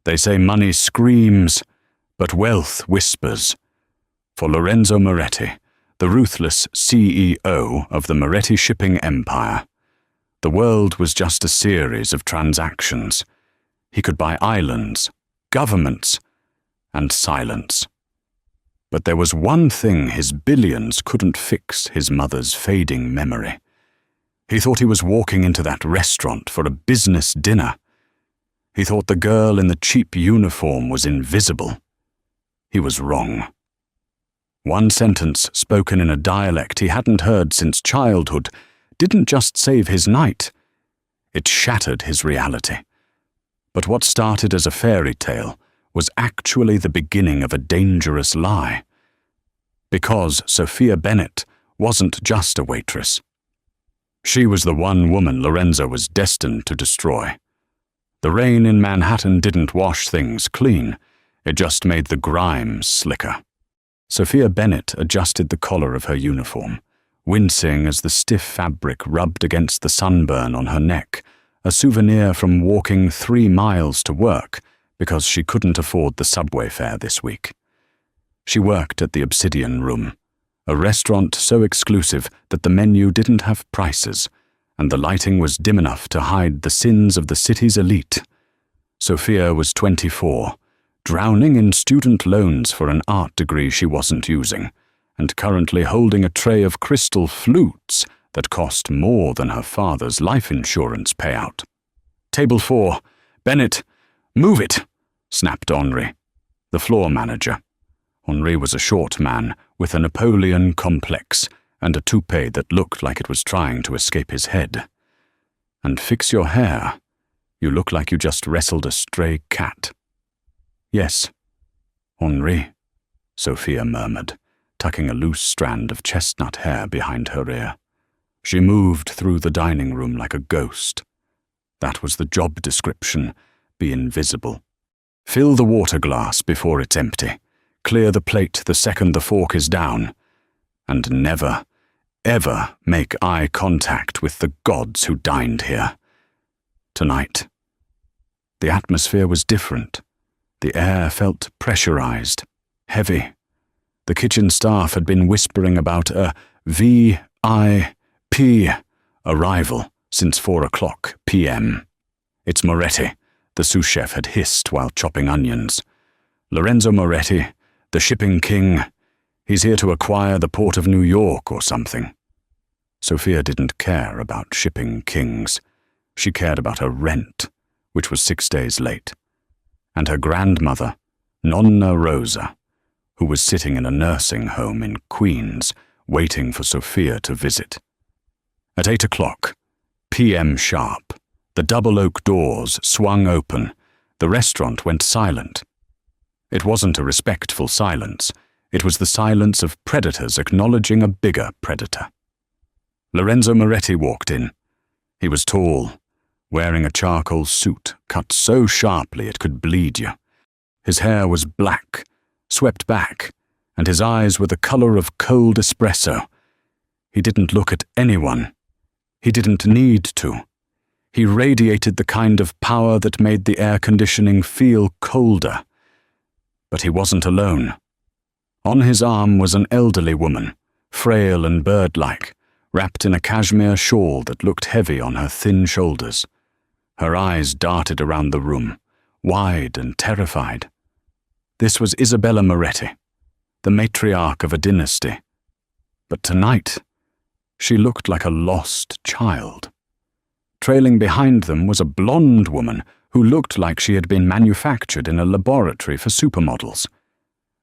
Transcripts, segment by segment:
They say money screams, but wealth whispers. For Lorenzo Moretti, the ruthless CEO of the Moretti shipping empire, the world was just a series of transactions. He could buy islands, governments, and silence. But there was one thing his billions couldn't fix: his mother's fading memory. He thought he was walking into that restaurant for a business dinner. He thought the girl in the cheap uniform was invisible. He was wrong. One sentence spoken in a dialect he hadn't heard since childhood didn't just save his night. It shattered his reality. But what started as a fairy tale was actually the beginning of a dangerous lie. Because Sophia Bennett wasn't just a waitress. She was the one woman Lorenzo was destined to destroy. The rain in Manhattan didn't wash things clean. It just made the grime slicker. Sophia Bennett adjusted the collar of her uniform, wincing as the stiff fabric rubbed against the sunburn on her neck, a souvenir from walking 3 miles to work because she couldn't afford the subway fare this week. She worked at the Obsidian Room, a restaurant so exclusive that the menu didn't have prices, and the lighting was dim enough to hide the sins of the city's elite. Sophia was 24, drowning in student loans for an art degree she wasn't using, and currently holding a tray of crystal flutes that cost more than her father's life insurance payout. "Table 4. Bennett, move it," snapped Henri, the floor manager. Henri was a short man with a Napoleon complex and a toupee that looked like it was trying to escape his head. "And fix your hair. You look like you just wrestled a stray cat." "Yes, Henri," Sophia murmured, tucking a loose strand of chestnut hair behind her ear. She moved through the dining room like a ghost. That was the job description: be invisible. Fill the water glass before it's empty. Clear the plate the second the fork is down. And never, ever make eye contact with the gods who dined here. Tonight. The atmosphere was different. The air felt pressurized, heavy. The kitchen staff had been whispering about a VIP arrival since 4:00 p.m. "It's Moretti," the sous chef had hissed while chopping onions. "Lorenzo Moretti, the shipping king. He's here to acquire the port of New York or something." Sophia didn't care about shipping kings. She cared about her rent, which was 6 days late, and her grandmother, Nonna Rosa, who was sitting in a nursing home in Queens, waiting for Sophia to visit. At 8:00 p.m. sharp, the double oak doors swung open. The restaurant went silent. It wasn't a respectful silence. It was the silence of predators acknowledging a bigger predator. Lorenzo Moretti walked in. He was tall, wearing a charcoal suit cut so sharply it could bleed you. His hair was black, swept back, and his eyes were the color of cold espresso. He didn't look at anyone. He didn't need to. He radiated the kind of power that made the air conditioning feel colder. But he wasn't alone. On his arm was an elderly woman, frail and bird-like, wrapped in a cashmere shawl that looked heavy on her thin shoulders. Her eyes darted around the room, wide and terrified. This was Isabella Moretti, the matriarch of a dynasty. But tonight, she looked like a lost child. Trailing behind them was a blonde woman who looked like she had been manufactured in a laboratory for supermodels.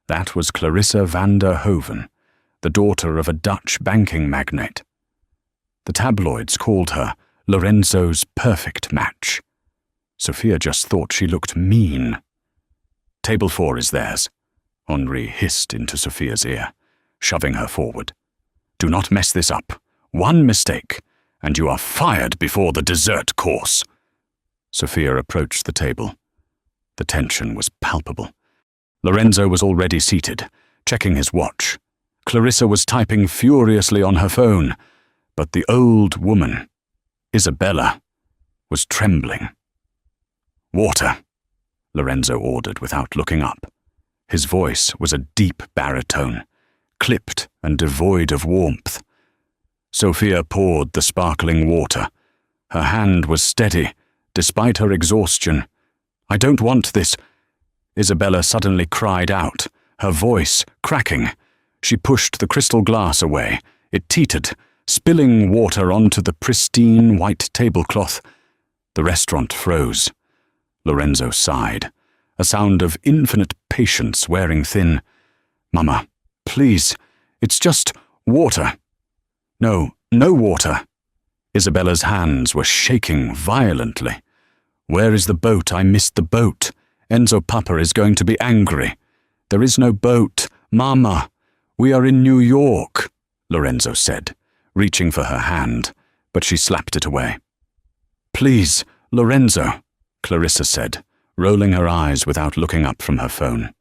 That was Clarissa van der Hoven, the daughter of a Dutch banking magnate. The tabloids called her Lorenzo's perfect match. Sophia just thought she looked mean. "Table 4 is theirs," Henri hissed into Sophia's ear, shoving her forward. "Do not mess this up. One mistake, and you are fired before the dessert course." Sophia approached the table. The tension was palpable. Lorenzo was already seated, checking his watch. Clarissa was typing furiously on her phone, but the old woman, Isabella, was trembling. "Water," Lorenzo ordered without looking up. His voice was a deep baritone, clipped and devoid of warmth. Sophia poured the sparkling water. Her hand was steady, despite her exhaustion. "I don't want this," Isabella suddenly cried out, her voice cracking. She pushed the crystal glass away. It teetered, spilling water onto the pristine white tablecloth. The restaurant froze. Lorenzo sighed, a sound of infinite patience wearing thin. "Mama, please, it's just water." "No, no water." Isabella's hands were shaking violently. "Where is the boat? I missed the boat. Enzo Papa is going to be angry." "There is no boat, Mama. We are in New York," Lorenzo said, reaching for her hand, but she slapped it away. "Please, Lorenzo," Clarissa said, rolling her eyes without looking up from her phone.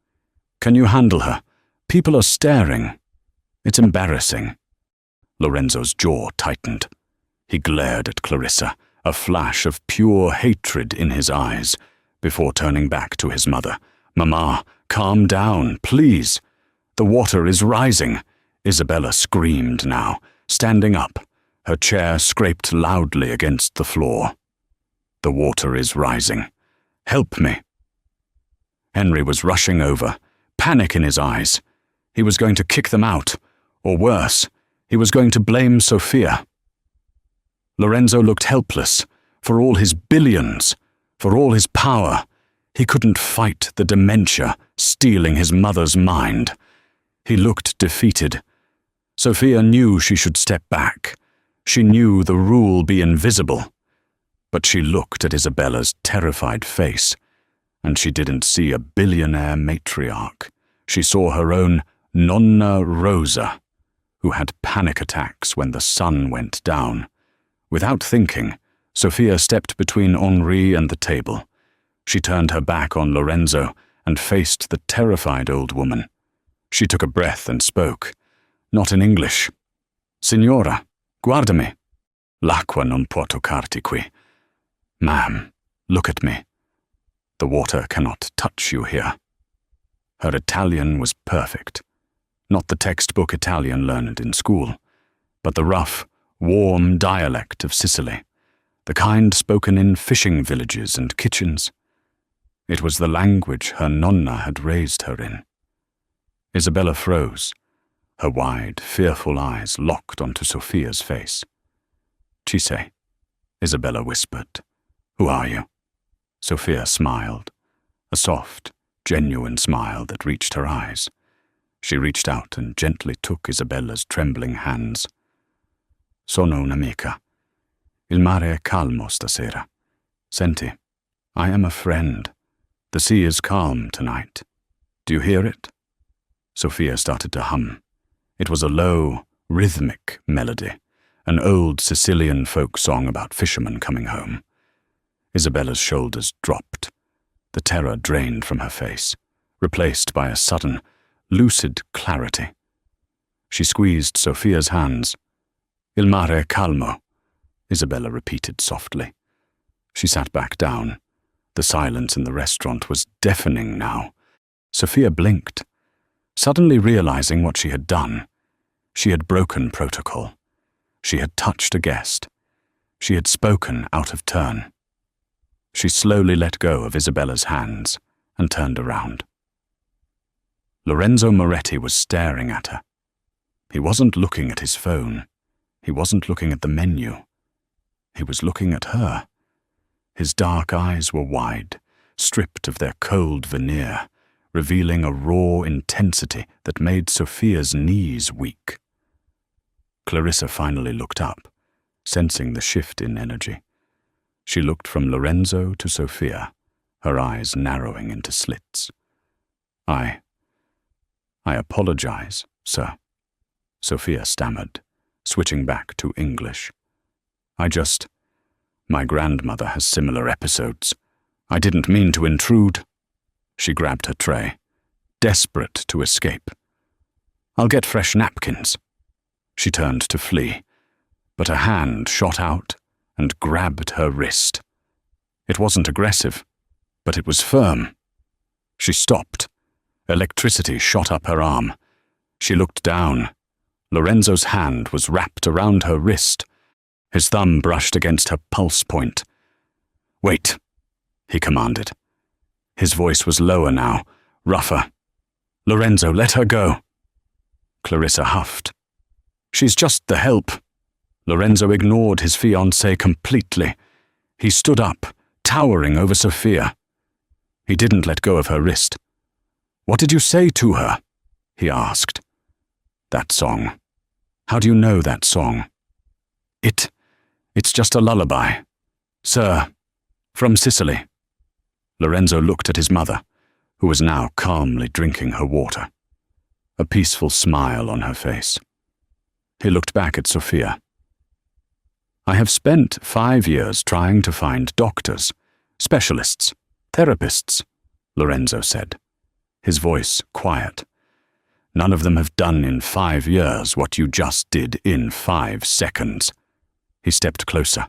"Can you handle her? People are staring. It's embarrassing." Lorenzo's jaw tightened. He glared at Clarissa, a flash of pure hatred in his eyes, before turning back to his mother. "Mama, calm down, please. The water is rising," Isabella screamed now, standing up. Her chair scraped loudly against the floor. "The water is rising. Help me." Henry was rushing over, panic in his eyes. He was going to kick them out, or worse, he was going to blame Sophia. Lorenzo looked helpless. For all his billions, for all his power, he couldn't fight the dementia stealing his mother's mind. He looked defeated. Sophia knew she should step back. She knew the rule be invisible. But she looked at Isabella's terrified face, and she didn't see a billionaire matriarch. She saw her own Nonna Rosa, who had panic attacks when the sun went down. Without thinking, Sophia stepped between Henri and the table. She turned her back on Lorenzo and faced the terrified old woman. She took a breath and spoke, not in English. "Signora, guardami. L'acqua non può toccarti qui. Ma'am, look at me. The water cannot touch you here." Her Italian was perfect. Not the textbook Italian learned in school, but the rough, warm dialect of Sicily, the kind spoken in fishing villages and kitchens. It was the language her nonna had raised her in. Isabella froze, her wide, fearful eyes locked onto Sophia's face. "Cisse," Isabella whispered. "Who are you?" Sophia smiled, a soft, genuine smile that reached her eyes. She reached out and gently took Isabella's trembling hands. "Sono un'amica. Il mare è calmo stasera. Senti, I am a friend. The sea is calm tonight. Do you hear it?" Sophia started to hum. It was a low, rhythmic melody, an old Sicilian folk song about fishermen coming home. Isabella's shoulders dropped. The terror drained from her face, replaced by a sudden, lucid clarity. She squeezed Sophia's hands. "Il mare è calmo," Isabella repeated softly. She sat back down. The silence in the restaurant was deafening now. Sophia blinked, suddenly realizing what she had done. She had broken protocol. She had touched a guest. She had spoken out of turn. She slowly let go of Isabella's hands and turned around. Lorenzo Moretti was staring at her. He wasn't looking at his phone. He wasn't looking at the menu. He was looking at her. His dark eyes were wide, stripped of their cold veneer, revealing a raw intensity that made Sophia's knees weak. Clarissa finally looked up, sensing the shift in energy. She looked from Lorenzo to Sophia, her eyes narrowing into slits. I apologize, sir," Sophia stammered, switching back to English. My grandmother has similar episodes. I didn't mean to intrude." She grabbed her tray, desperate to escape. "I'll get fresh napkins." She turned to flee, but a hand shot out and grabbed her wrist. It wasn't aggressive, but it was firm. She stopped. Electricity shot up her arm. She looked down. Lorenzo's hand was wrapped around her wrist. His thumb brushed against her pulse point. "Wait," he commanded. His voice was lower now, rougher. "Lorenzo, let her go." Clarissa huffed. "She's just the help." Lorenzo ignored his fiancée completely. He stood up, towering over Sophia. He didn't let go of her wrist. "What did you say to her?" he asked. "That song. How do you know that song?" It's just a lullaby. Sir, from Sicily." Lorenzo looked at his mother, who was now calmly drinking her water, a peaceful smile on her face. He looked back at Sophia. "I have spent 5 years trying to find doctors, specialists, therapists," Lorenzo said, his voice quiet. "None of them have done in 5 years what you just did in 5 seconds. He stepped closer.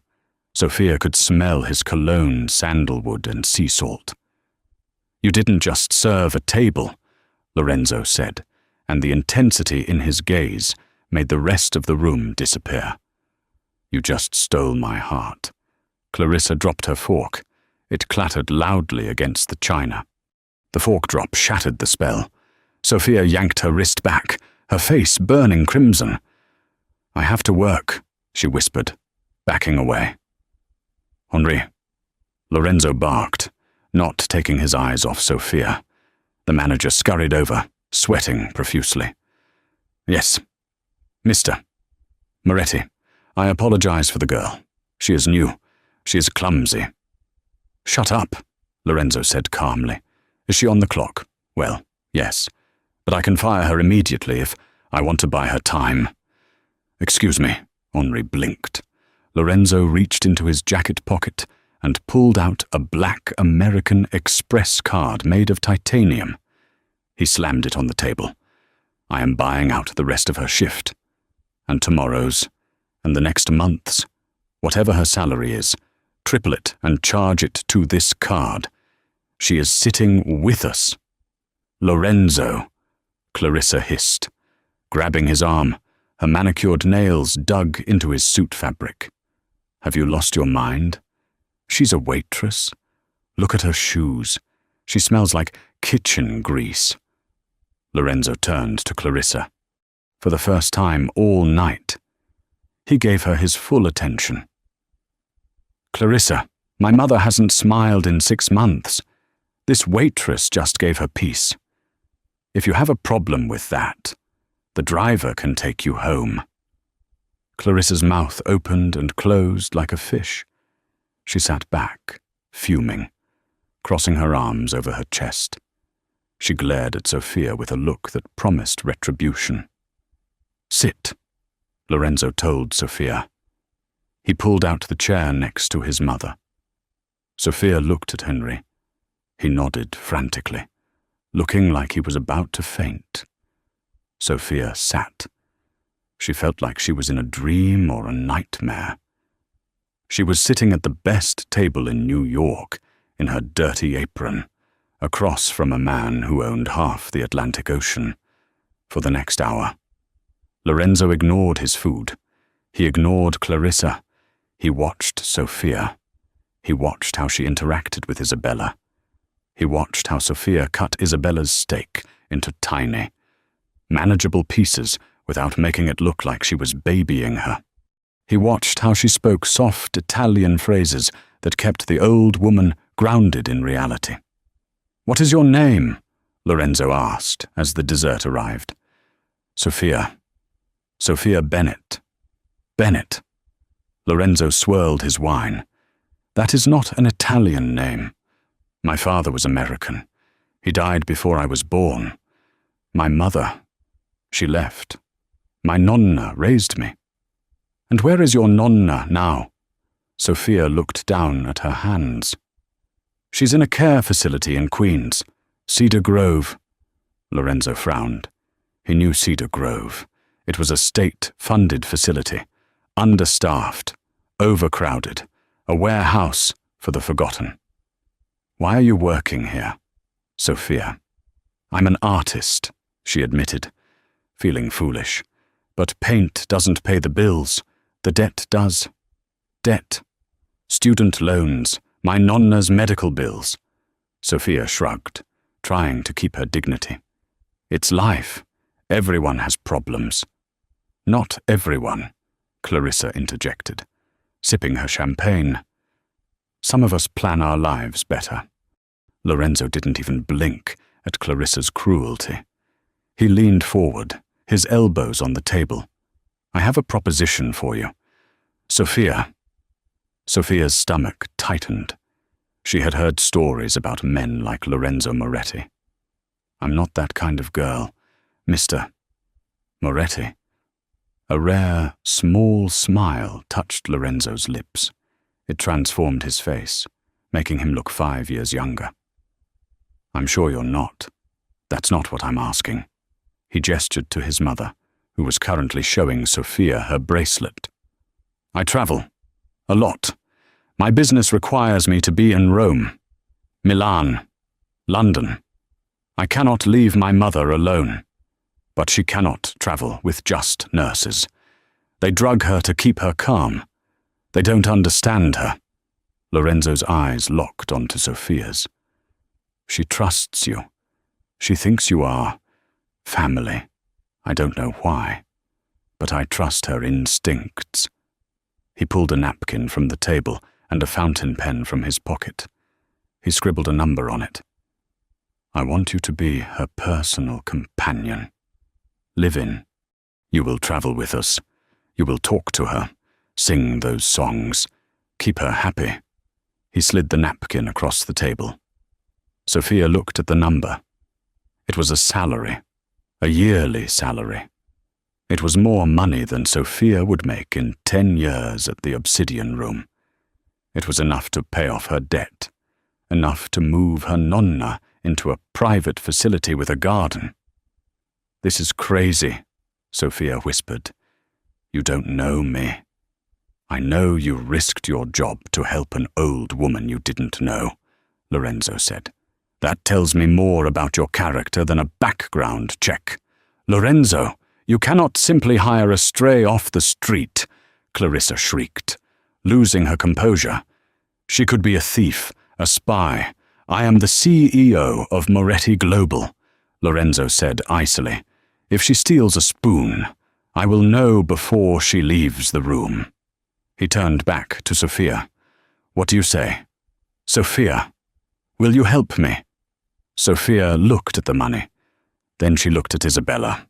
Sophia could smell his cologne, sandalwood, and sea salt. "You didn't just serve a table," Lorenzo said, and the intensity in his gaze made the rest of the room disappear. "You just stole my heart." Clarissa dropped her fork. It clattered loudly against the china. The fork drop shattered the spell. Sophia yanked her wrist back, her face burning crimson. "I have to work," she whispered, backing away. "Henri," Lorenzo barked, not taking his eyes off Sophia. The manager scurried over, sweating profusely. "Yes, Mr. Moretti, I apologize for the girl. She is new. She is clumsy." "Shut up," Lorenzo said calmly. "Is she on the clock?" "Well, yes, but I can fire her immediately if I want to buy her time." "Excuse me," Henri blinked. Lorenzo reached into his jacket pocket and pulled out a black American Express card made of titanium. He slammed it on the table. "I am buying out the rest of her shift, and tomorrow's, and the next month's. Whatever her salary is, triple it and charge it to this card. She is sitting with us." "Lorenzo," Clarissa hissed. Grabbing his arm, her manicured nails dug into his suit fabric. "Have you lost your mind? She's a waitress. Look at her shoes. She smells like kitchen grease." Lorenzo turned to Clarissa. For the first time all night, he gave her his full attention. "Clarissa, my mother hasn't smiled in 6 months. This waitress just gave her peace. If you have a problem with that, the driver can take you home." Clarissa's mouth opened and closed like a fish. She sat back, fuming, crossing her arms over her chest. She glared at Sophia with a look that promised retribution. "Sit," Lorenzo told Sophia. He pulled out the chair next to his mother. Sophia looked at Henri. He nodded frantically, looking like he was about to faint. Sophia sat. She felt like she was in a dream or a nightmare. She was sitting at the best table in New York, in her dirty apron, across from a man who owned half the Atlantic Ocean. For the next hour, Lorenzo ignored his food. He ignored Clarissa. He watched Sophia. He watched how she interacted with Isabella. He watched how Sophia cut Isabella's steak into tiny, manageable pieces without making it look like she was babying her. He watched how she spoke soft Italian phrases that kept the old woman grounded in reality. "What is your name?" Lorenzo asked as the dessert arrived. "Sophia. Sophia Bennett." "Bennett." Lorenzo swirled his wine. "That is not an Italian name. My father was American. He died before I was born. My mother, she left. My nonna raised me." "And where is your nonna now?" Sophia looked down at her hands. "She's in a care facility in Queens, Cedar Grove." Lorenzo frowned. He knew Cedar Grove. It was a state-funded facility, understaffed, overcrowded, a warehouse for the forgotten. "Why are you working here?" Sophia. I'm an artist, she admitted, feeling foolish. But paint doesn't pay the bills. The debt does. Debt. Student loans, my nonna's medical bills. Sophia shrugged, trying to keep her dignity. It's life. Everyone has problems. Not everyone, Clarissa interjected, sipping her champagne. Some of us plan our lives better. Lorenzo didn't even blink at Clarissa's cruelty. He leaned forward, his elbows on the table. I have a proposition for you. Sophia. Sophia's stomach tightened. She had heard stories about men like Lorenzo Moretti. I'm not that kind of girl, Mr. Moretti. A rare, small smile touched Lorenzo's lips. It transformed his face, making him look 5 years younger. I'm sure you're not. That's not what I'm asking. He gestured to his mother, who was currently showing Sophia her bracelet. I travel. A lot. My business requires me to be in Rome, Milan, London. I cannot leave my mother alone. But she cannot travel with just nurses. They drug her to keep her calm. They don't understand her. Lorenzo's eyes locked onto Sophia's. She trusts you. She thinks you are family. I don't know why, but I trust her instincts. He pulled a napkin from the table and a fountain pen from his pocket. He scribbled a number on it. I want you to be her personal companion. Live in. You will travel with us. You will talk to her, sing those songs, keep her happy. He slid the napkin across the table. Sophia looked at the number. It was a salary, a yearly salary. It was more money than Sophia would make in 10 years at the Obsidian Room. It was enough to pay off her debt, enough to move her nonna into a private facility with a garden. This is crazy, Sophia whispered. You don't know me. I know you risked your job to help an old woman you didn't know, Lorenzo said. That tells me more about your character than a background check. Lorenzo, you cannot simply hire a stray off the street, Clarissa shrieked, losing her composure. She could be a thief, a spy. I am the CEO of Moretti Global, Lorenzo said icily. If she steals a spoon, I will know before she leaves the room. He turned back to Sophia. What do you say? Sophia, will you help me? Sophia looked at the money. Then she looked at Isabella.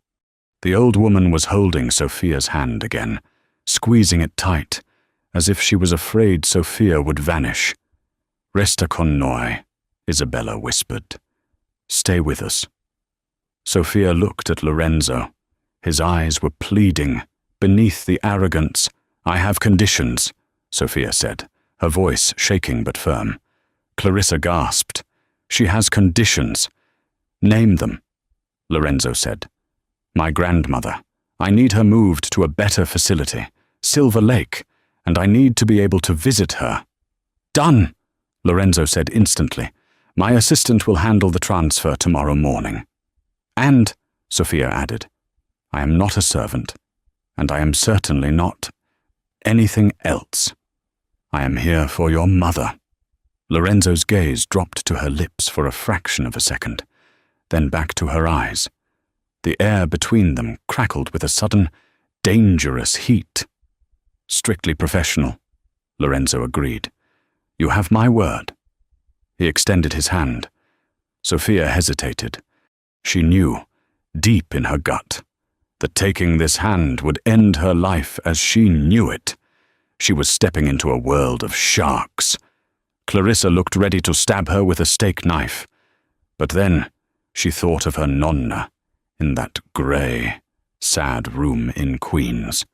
The old woman was holding Sophia's hand again, squeezing it tight, as if she was afraid Sophia would vanish. Resta con noi, Isabella whispered. Stay with us. Sophia looked at Lorenzo. His eyes were pleading. Beneath the arrogance, I have conditions, Sophia said, her voice shaking but firm. Clarissa gasped. She has conditions. Name them, Lorenzo said. My grandmother. I need her moved to a better facility, Silver Lake, and I need to be able to visit her. Done, Lorenzo said instantly. My assistant will handle the transfer tomorrow morning. And, Sophia added, I am not a servant, and I am certainly not anything else. I am here for your mother. Lorenzo's gaze dropped to her lips for a fraction of a second, then back to her eyes. The air between them crackled with a sudden, dangerous heat. Strictly professional, Lorenzo agreed. You have my word. He extended his hand. Sophia hesitated. She knew, deep in her gut, that taking this hand would end her life as she knew it. She was stepping into a world of sharks. Clarissa looked ready to stab her with a steak knife. But then she thought of her nonna in that grey, sad room in Queens.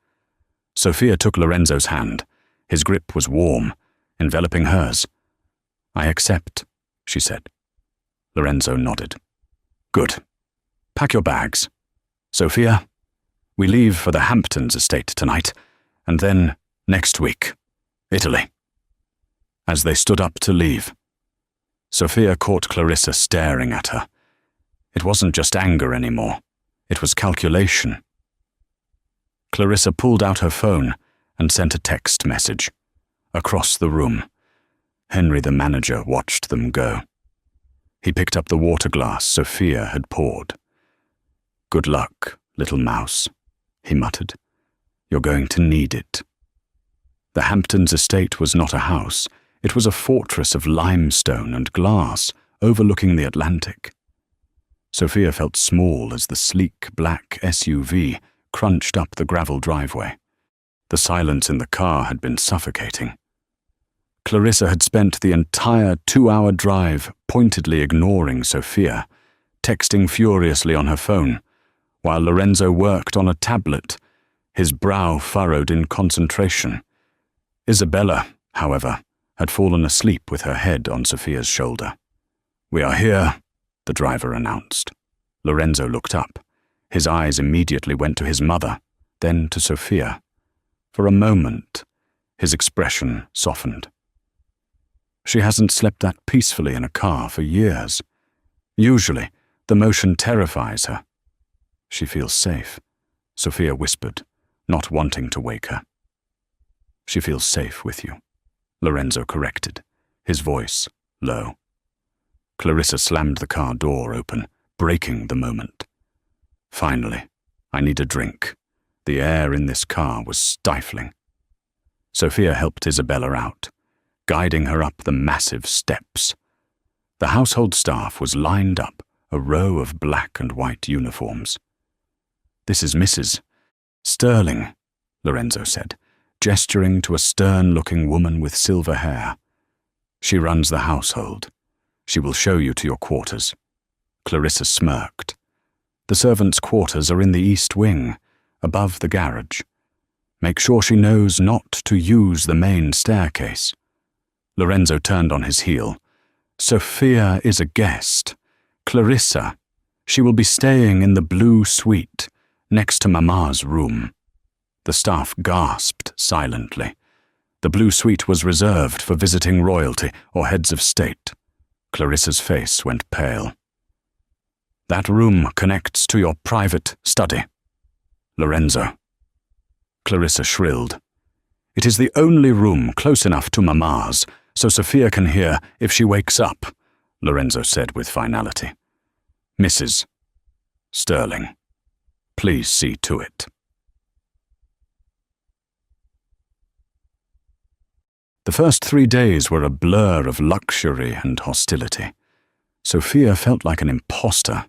Sophia took Lorenzo's hand. His grip was warm, enveloping hers. I accept, she said. Lorenzo nodded. Good. Pack your bags. Sophia, we leave for the Hamptons estate tonight, and then next week, Italy. As they stood up to leave, Sophia caught Clarissa staring at her. It wasn't just anger anymore. It was calculation. Clarissa pulled out her phone and sent a text message. Across the room, Henry the manager watched them go. He picked up the water glass Sophia had poured. "Good luck, little mouse," he muttered. "You're going to need it." The Hamptons estate was not a house. It was a fortress of limestone and glass overlooking the Atlantic. Sophia felt small as the sleek black SUV crunched up the gravel driveway. The silence in the car had been suffocating. Clarissa had spent the entire 2-hour drive pointedly ignoring Sophia, texting furiously on her phone, while Lorenzo worked on a tablet, his brow furrowed in concentration. Isabella, however, had fallen asleep with her head on Sophia's shoulder. "We are here," the driver announced. Lorenzo looked up. His eyes immediately went to his mother, then to Sophia. For a moment, his expression softened. She hasn't slept that peacefully in a car for years. Usually, the motion terrifies her. "She feels safe," Sophia whispered, not wanting to wake her. "She feels safe with you," Lorenzo corrected, his voice low. Clarissa slammed the car door open, breaking the moment. "Finally, I need a drink." The air in this car was stifling. Sophia helped Isabella out, guiding her up the massive steps. The household staff was lined up, a row of black and white uniforms. "This is Mrs. Sterling," Lorenzo said, gesturing to a stern-looking woman with silver hair. "She runs the household. She will show you to your quarters." Clarissa smirked. "The servants' quarters are in the east wing, above the garage. Make sure she knows not to use the main staircase." Lorenzo turned on his heel. "Sophia is a guest. Clarissa. She will be staying in the blue suite, next to Mama's room." The staff gasped silently. The blue suite was reserved for visiting royalty or heads of state. Clarissa's face went pale. "That room connects to your private study." "Lorenzo." Clarissa shrilled. "It is the only room close enough to Mama's, so Sophia can hear if she wakes up," Lorenzo said with finality. "Mrs. Sterling, please see to it." The first 3 days were a blur of luxury and hostility. Sophia felt like an imposter.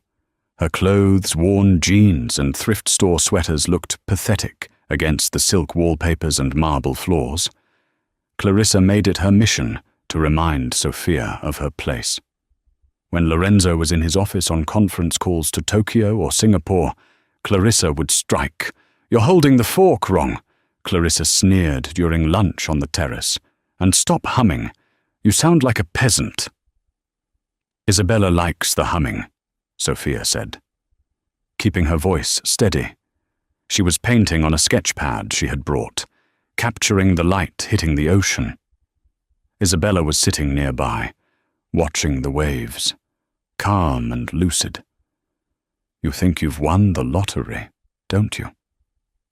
Her clothes, worn jeans, and thrift store sweaters looked pathetic against the silk wallpapers and marble floors. Clarissa made it her mission to remind Sophia of her place. When Lorenzo was in his office on conference calls to Tokyo or Singapore, Clarissa would strike. "You're holding the fork wrong," Clarissa sneered during lunch on the terrace. "And stop humming. You sound like a peasant." "Isabella likes the humming," Sophia said, keeping her voice steady. She was painting on a sketch pad she had brought, capturing the light hitting the ocean. Isabella was sitting nearby, watching the waves, calm and lucid. "You think you've won the lottery, don't you?"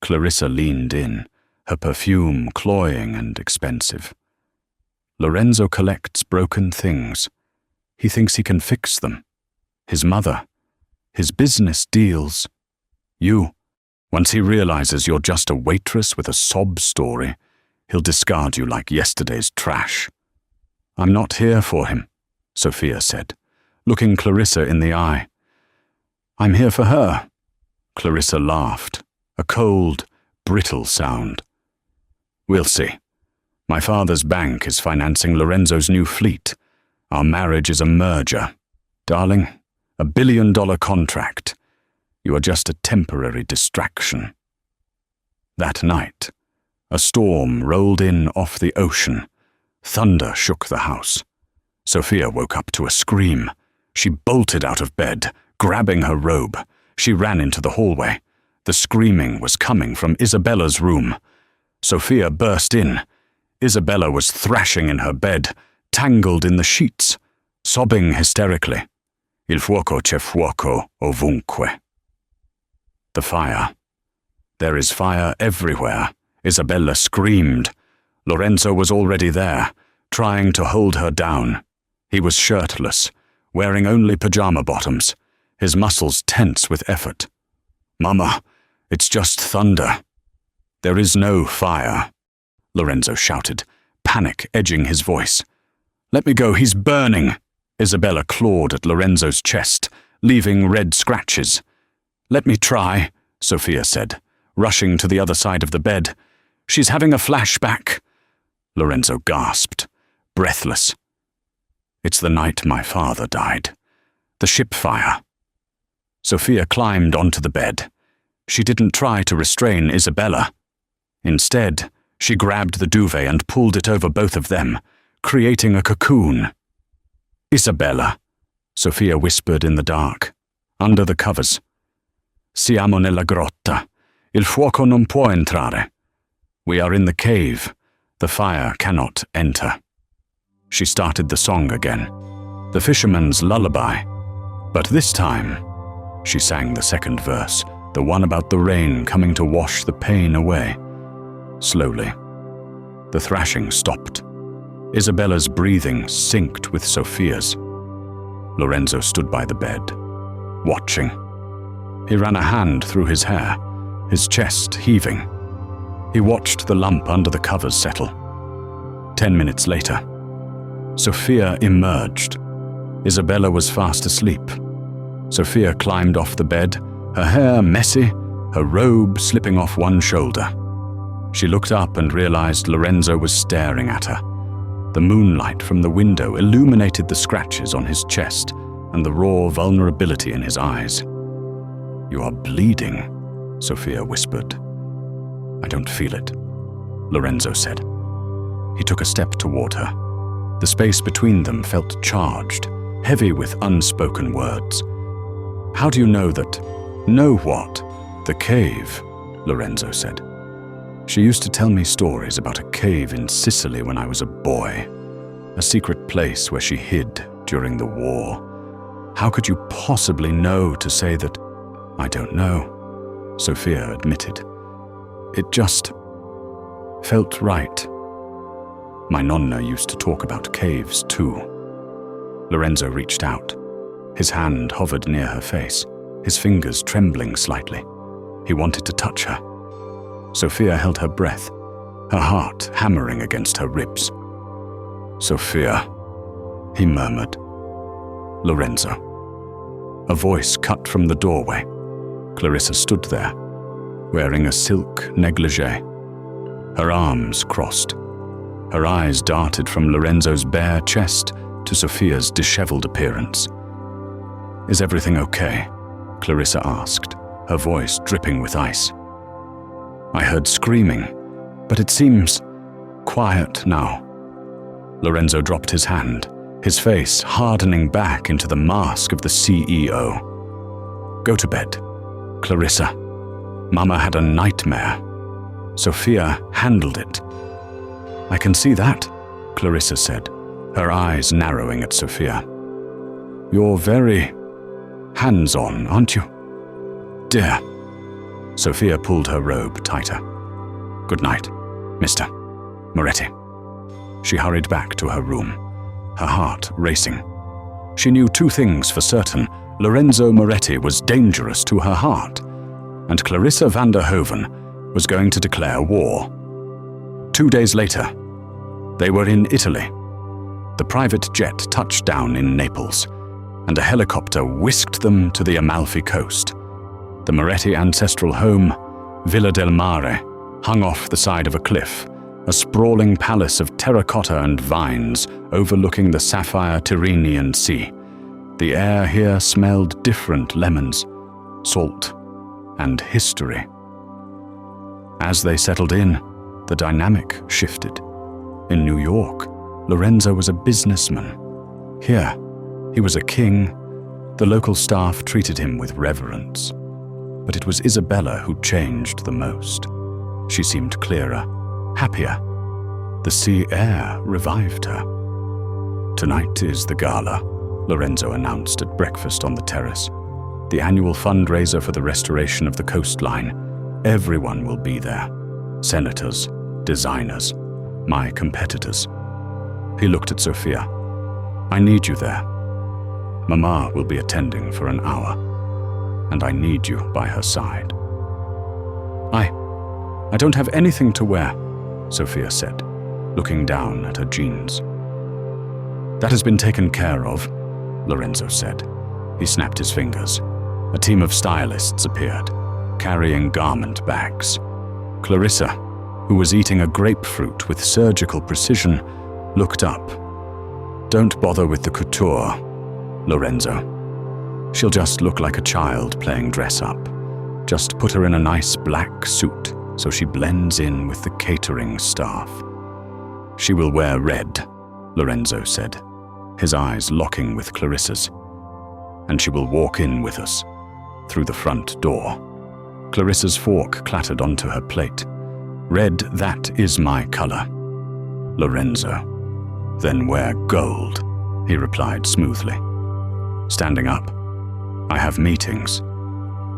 Clarissa leaned in, her perfume cloying and expensive. "Lorenzo collects broken things. He thinks he can fix them. His mother, his business deals. You, once he realizes you're just a waitress with a sob story, he'll discard you like yesterday's trash." "I'm not here for him," Sophia said, looking Clarissa in the eye. "I'm here for her." Clarissa laughed, a cold, brittle sound. "We'll see. My father's bank is financing Lorenzo's new fleet. Our marriage is a merger. Darling, $1 billion contract. You are just a temporary distraction." That night, a storm rolled in off the ocean. Thunder shook the house. Sophia woke up to a scream. She bolted out of bed, grabbing her robe. She ran into the hallway. The screaming was coming from Isabella's room. Sophia burst in. Isabella was thrashing in her bed, tangled in the sheets. sobbing hysterically. Il fuoco c'è fuoco ovunque. The fire. There is fire everywhere, Isabella screamed. Lorenzo was already there, trying to hold her down. He was shirtless, wearing only pajama bottoms, his muscles tense with effort. Mama, it's just thunder. There is no fire, Lorenzo shouted, panic edging his voice. Let me go, he's burning. Isabella clawed at Lorenzo's chest, leaving red scratches. Let me try, Sophia said, rushing to the other side of the bed. She's having a flashback. Lorenzo gasped, breathless. It's the night my father died. The ship fire. Sophia climbed onto the bed. She didn't try to restrain Isabella. Instead, she grabbed the duvet and pulled it over both of them, creating a cocoon. Isabella, Sophia whispered in the dark, under the covers. Siamo nella grotta. Il fuoco non può entrare. We are in the cave. The fire cannot enter. She started the song again, the fisherman's lullaby. But this time, she sang the second verse, the one about the rain coming to wash the pain away. Slowly, the thrashing stopped. Isabella's breathing synced with Sophia's. Lorenzo stood by the bed, watching. He ran a hand through his hair, his chest heaving. He watched the lump under the covers settle. 10 minutes later, Sophia emerged. Isabella was fast asleep. Sophia climbed off the bed, her hair messy, her robe slipping off one shoulder. She looked up and realized Lorenzo was staring at her. The moonlight from the window illuminated the scratches on his chest and the raw vulnerability in his eyes. You are bleeding, Sophia whispered. I don't feel it, Lorenzo said. He took a step toward her. The space between them felt charged, heavy with unspoken words. How do you know that? Know what? The cave, Lorenzo said. She used to tell me stories about a cave in Sicily when I was a boy, a secret place where she hid during the war. How could you possibly know to say that? I don't know, Sophia admitted. It just felt right. My nonna used to talk about caves too. Lorenzo reached out. His hand hovered near her face, his fingers trembling slightly. He wanted to touch her. Sophia held her breath, her heart hammering against her ribs. Sophia, he murmured. Lorenzo. A voice cut from the doorway. Clarissa stood there, wearing a silk negligee. Her arms crossed. Her eyes darted from Lorenzo's bare chest to Sophia's disheveled appearance. Is everything okay? Clarissa asked, her voice dripping with ice. I heard screaming, but it seems quiet now. Lorenzo dropped his hand, his face hardening back into the mask of the CEO. Go to bed, Clarissa. Mama had a nightmare. Sophia handled it. I can see that, Clarissa said, her eyes narrowing at Sophia. You're very hands-on, aren't you? Dear. Sophia pulled her robe tighter. Good night, Mr. Moretti. She hurried back to her room, her heart racing. She knew two things for certain. Lorenzo Moretti was dangerous to her heart, and Clarissa van der Hoven was going to declare war. 2 days later, they were in Italy. The private jet touched down in Naples, and a helicopter whisked them to the Amalfi coast. The Moretti ancestral home, Villa del Mare, hung off the side of a cliff, a sprawling palace of terracotta and vines overlooking the sapphire Tyrrhenian Sea. The air here smelled different lemons, salt, and history. As they settled in, the dynamic shifted. In New York, Lorenzo was a businessman. Here, he was a king. The local staff treated him with reverence. But it was Isabella who changed the most. She seemed clearer, happier. The sea air revived her. Tonight is the gala, Lorenzo announced at breakfast on the terrace. "The annual fundraiser for the restoration of the coastline. Everyone will be there. Senators, designers, my competitors." He looked at Sophia. "I need you there. Mama will be attending for an hour, and I need you by her side." I don't have anything to wear," Sophia said, looking down at her jeans. "That has been taken care of," Lorenzo said. He snapped his fingers. A team of stylists appeared, carrying garment bags. Clarissa, who was eating a grapefruit with surgical precision, looked up. "Don't bother with the couture, Lorenzo. She'll just look like a child playing dress-up. Just put her in a nice black suit so she blends in with the catering staff." "She will wear red," Lorenzo said, his eyes locking with Clarissa's. "And she will walk in with us, through the front door." Clarissa's fork clattered onto her plate. "Red, that is my color." "Lorenzo, then wear gold," he replied smoothly. Standing up, "I have meetings.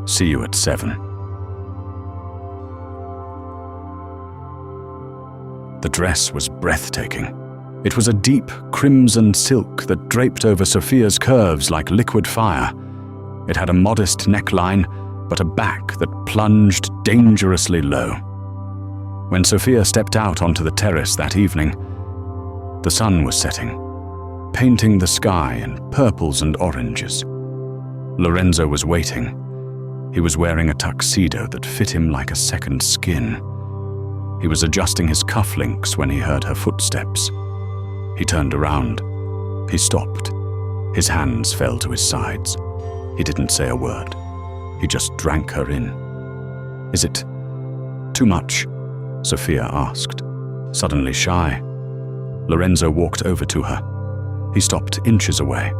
See you at 7. The dress was breathtaking. It was a deep crimson silk that draped over Sophia's curves like liquid fire. It had a modest neckline, but a back that plunged dangerously low. When Sophia stepped out onto the terrace that evening, the sun was setting, painting the sky in purples and oranges. Lorenzo was waiting. He was wearing a tuxedo that fit him like a second skin. He was adjusting his cufflinks when he heard her footsteps. He turned around. He stopped. His hands fell to his sides. He didn't say a word. He just drank her in. "Is it too much?" Sophia asked, suddenly shy. Lorenzo walked over to her. He stopped inches away,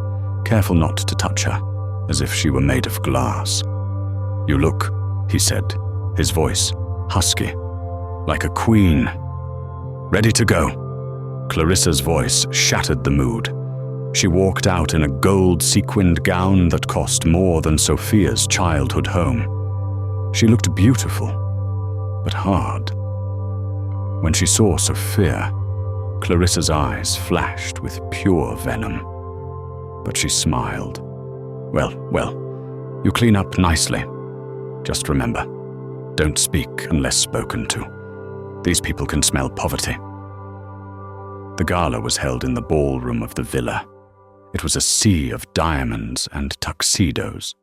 careful not to touch her, as if she were made of glass. "You look," he said, his voice husky, "like a queen. Ready to go." Clarissa's voice shattered the mood. She walked out in a gold-sequined gown that cost more than Sophia's childhood home. She looked beautiful, but hard. When she saw Sophia, Clarissa's eyes flashed with pure venom. But she smiled. Well, you clean up nicely. Just remember, don't speak unless spoken to. These people can smell poverty." The gala was held in the ballroom of the villa. It was a sea of diamonds and tuxedos.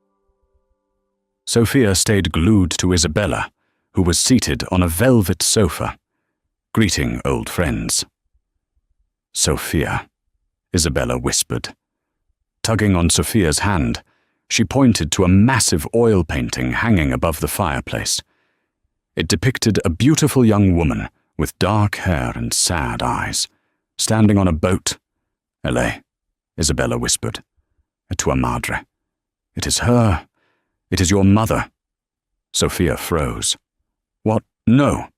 Sophia stayed glued to Isabella, who was seated on a velvet sofa, greeting old friends. "Sophia," Isabella whispered. Tugging on Sophia's hand, she pointed to a massive oil painting hanging above the fireplace. It depicted a beautiful young woman with dark hair and sad eyes, standing on a boat. "Elle," Isabella whispered. "Tua madre. It is her. It is your mother." Sophia froze. "What? No."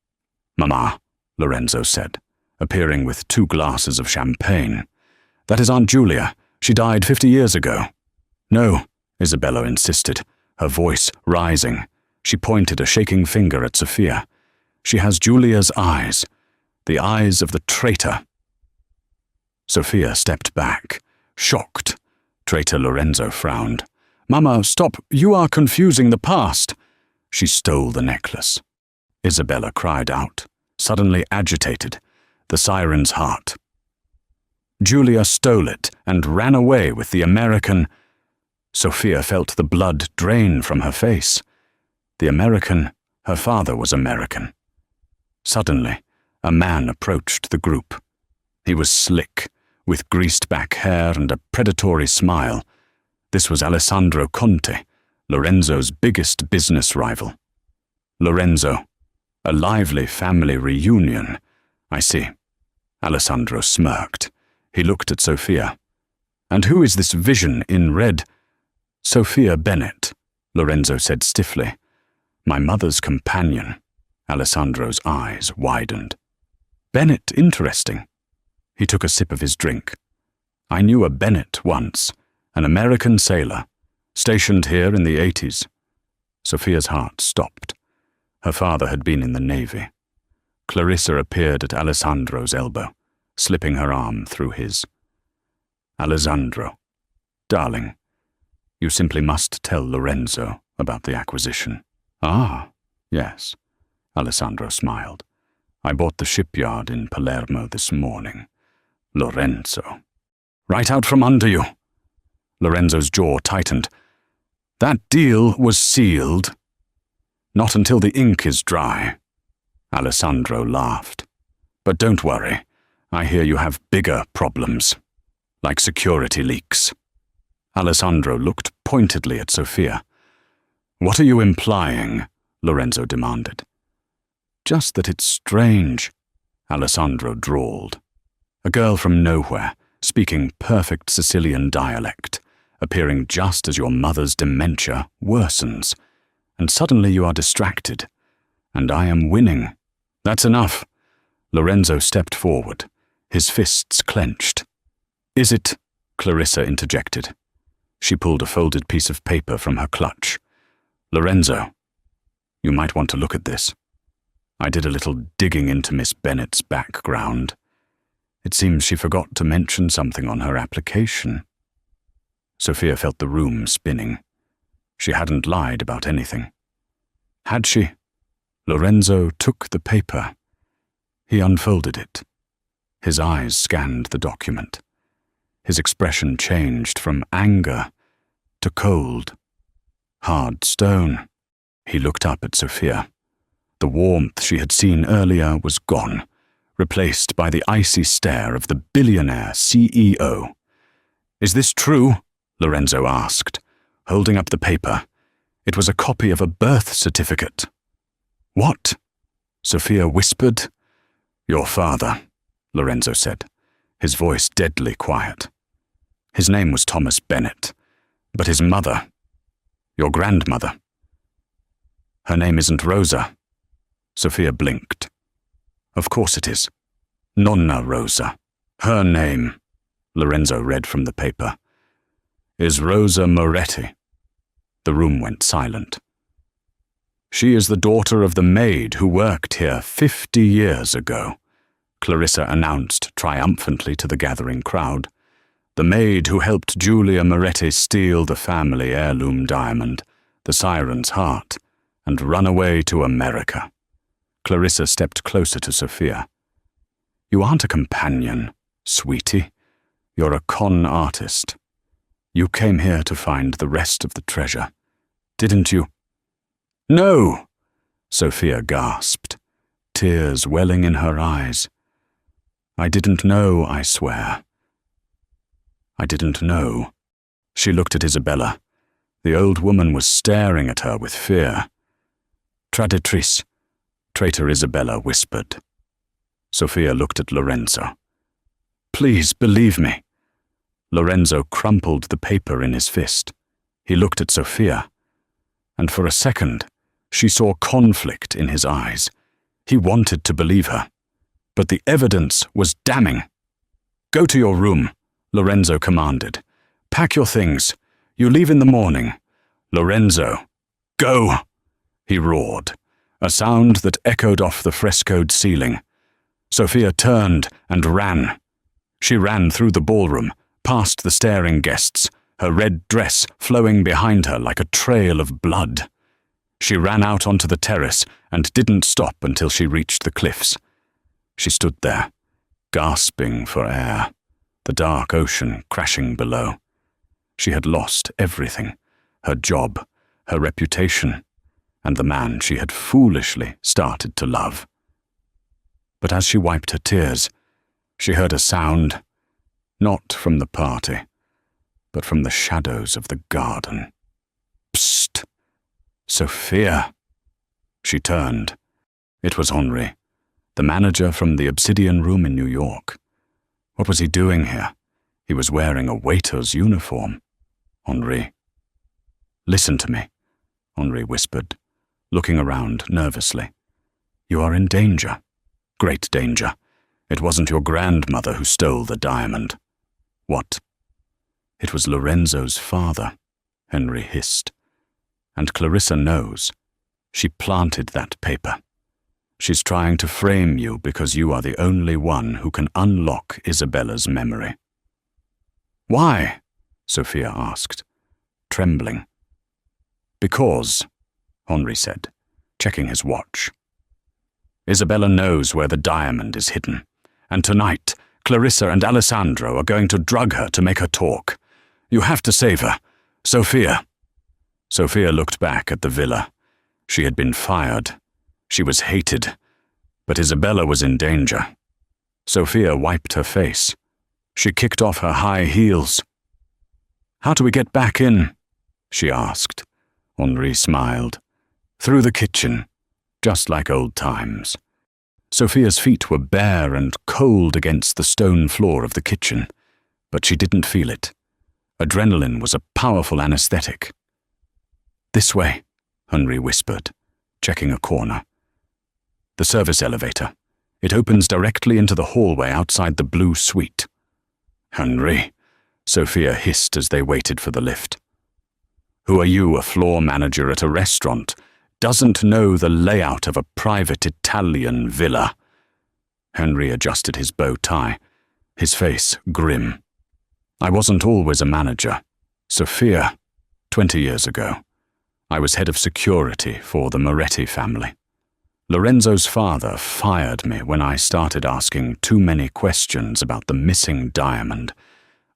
"Mama," Lorenzo said, appearing with 2 glasses of champagne. "That is Aunt Julia. She died 50 years ago." "No," Isabella insisted, her voice rising. She pointed a shaking finger at Sophia. "She has Julia's eyes, the eyes of the traitor." Sophia stepped back, shocked. Traitor Lorenzo frowned. "Mama, stop, you are confusing the past." "She stole the necklace," Isabella cried out, suddenly agitated, the siren's heart. "Julia stole it and ran away with the American." Sophia felt the blood drain from her face. The American, her father was American. Suddenly, a man approached the group. He was slick, with greased-back hair and a predatory smile. This was Alessandro Conte, Lorenzo's biggest business rival. "Lorenzo, a lively family reunion. I see." Alessandro smirked. He looked at Sophia. "And who is this vision in red?" "Sophia Bennett," Lorenzo said stiffly. "My mother's companion." Alessandro's eyes widened. "Bennett, interesting." He took a sip of his drink. "I knew a Bennett once. An American sailor, stationed here in the 80s. Sophia's heart stopped. Her father had been in the Navy. Clarissa appeared at Alessandro's elbow, slipping her arm through his. Alessandro, darling, you simply must tell Lorenzo about the acquisition. Ah, yes, Alessandro smiled. I bought the shipyard in Palermo this morning. Lorenzo. Right out from under you. Lorenzo's jaw tightened. That deal was sealed. Not until the ink is dry. Alessandro laughed. But don't worry. I hear you have bigger problems, like security leaks. Alessandro looked pointedly at Sophia. What are you implying? Lorenzo demanded. Just that it's strange, Alessandro drawled. A girl from nowhere, speaking perfect Sicilian dialect, appearing just as your mother's dementia worsens, and suddenly you are distracted, and I am winning. That's enough. Lorenzo stepped forward, his fists clenched. Is it? Clarissa interjected. She pulled a folded piece of paper from her clutch. Lorenzo, you might want to look at this. I did a little digging into Miss Bennet's background. It seems she forgot to mention something on her application. Sophia felt the room spinning. She hadn't lied about anything. Had she? Lorenzo took the paper. He unfolded it. His eyes scanned the document. His expression changed from anger to cold. Hard stone. He looked up at Sophia. The warmth she had seen earlier was gone, replaced by the icy stare of the billionaire CEO. Is this true? Lorenzo asked, holding up the paper. It was a copy of a birth certificate. What? Sophia whispered. Your father, Lorenzo said, his voice deadly quiet. His name was Thomas Bennett, but his mother, your grandmother. Her name isn't Rosa. Sophia blinked. Of course it is. Nonna Rosa. Her name, Lorenzo read from the paper, is Rosa Moretti. The room went silent. She is the daughter of the maid who worked here 50 years ago, Clarissa announced triumphantly to the gathering crowd. The maid who helped Julia Moretti steal the family heirloom diamond, the siren's heart, and run away to America. Clarissa stepped closer to Sophia. You aren't a companion, sweetie. You're a con artist. You came here to find the rest of the treasure, didn't you? No, Sophia gasped, tears welling in her eyes. I didn't know, I swear. I didn't know. She looked at Isabella. The old woman was staring at her with fear. Traditrice, Traitor Isabella whispered. Sophia looked at Lorenzo. Please believe me. Lorenzo crumpled the paper in his fist. He looked at Sophia, and for a second, she saw conflict in his eyes. He wanted to believe her, but the evidence was damning. Go to your room, Lorenzo commanded. Pack your things. You leave in the morning. Lorenzo, go! He roared, a sound that echoed off the frescoed ceiling. Sophia turned and ran. She ran through the ballroom, past the staring guests, her red dress flowing behind her like a trail of blood. She ran out onto the terrace and didn't stop until she reached the cliffs. She stood there, gasping for air, the dark ocean crashing below. She had lost everything, her job, her reputation, and the man she had foolishly started to love. But as she wiped her tears, she heard a sound, not from the party, but from the shadows of the garden. Psst! Sophia! She turned. It was Henri, the manager from the Obsidian Room in New York. What was he doing here? He was wearing a waiter's uniform. Henri. Listen to me, Henri whispered, looking around nervously. You are in danger. Great danger. It wasn't your grandmother who stole the diamond. What? It was Lorenzo's father, Henry hissed. And Clarissa knows. She planted that paper. She's trying to frame you because you are the only one who can unlock Isabella's memory. Why? Sophia asked, trembling. Because, Henri said, checking his watch. Isabella knows where the diamond is hidden, and tonight Clarissa and Alessandro are going to drug her to make her talk. You have to save her. Sophia. Sophia looked back at the villa. She had been fired. She was hated. But Isabella was in danger. Sophia wiped her face. She kicked off her high heels. How do we get back in? She asked. Henri smiled. Through the kitchen, just like old times. Sophia's feet were bare and cold against the stone floor of the kitchen, but she didn't feel it. Adrenaline was a powerful anesthetic. This way, Henri whispered, checking a corner. The service elevator. It opens directly into the hallway outside the blue suite. Henri, Sophia hissed as they waited for the lift. Who are you, a floor manager at a restaurant, doesn't know the layout of a private Italian villa? Henri adjusted his bow tie, his face grim. I wasn't always a manager. Sophia, 20 years ago. I was head of security for the Moretti family. Lorenzo's father fired me when I started asking too many questions about the missing diamond.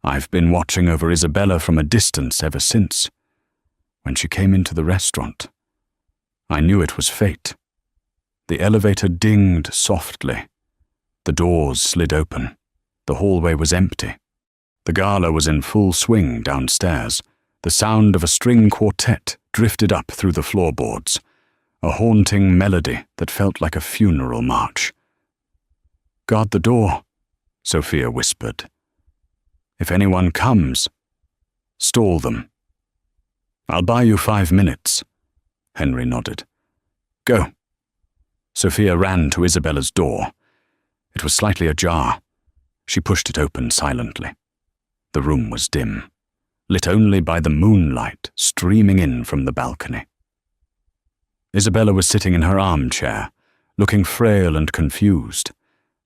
I've been watching over Isabella from a distance ever since. When she came into the restaurant, I knew it was fate. The elevator dinged softly. The doors slid open. The hallway was empty. The gala was in full swing downstairs. The sound of a string quartet drifted up through the floorboards, a haunting melody that felt like a funeral march. Guard the door, Sophia whispered. If anyone comes, stall them. I'll buy you 5 minutes, Henri nodded. Go. Sophia ran to Isabella's door. It was slightly ajar. She pushed it open silently. The room was dim, lit only by the moonlight streaming in from the balcony. Isabella was sitting in her armchair, looking frail and confused.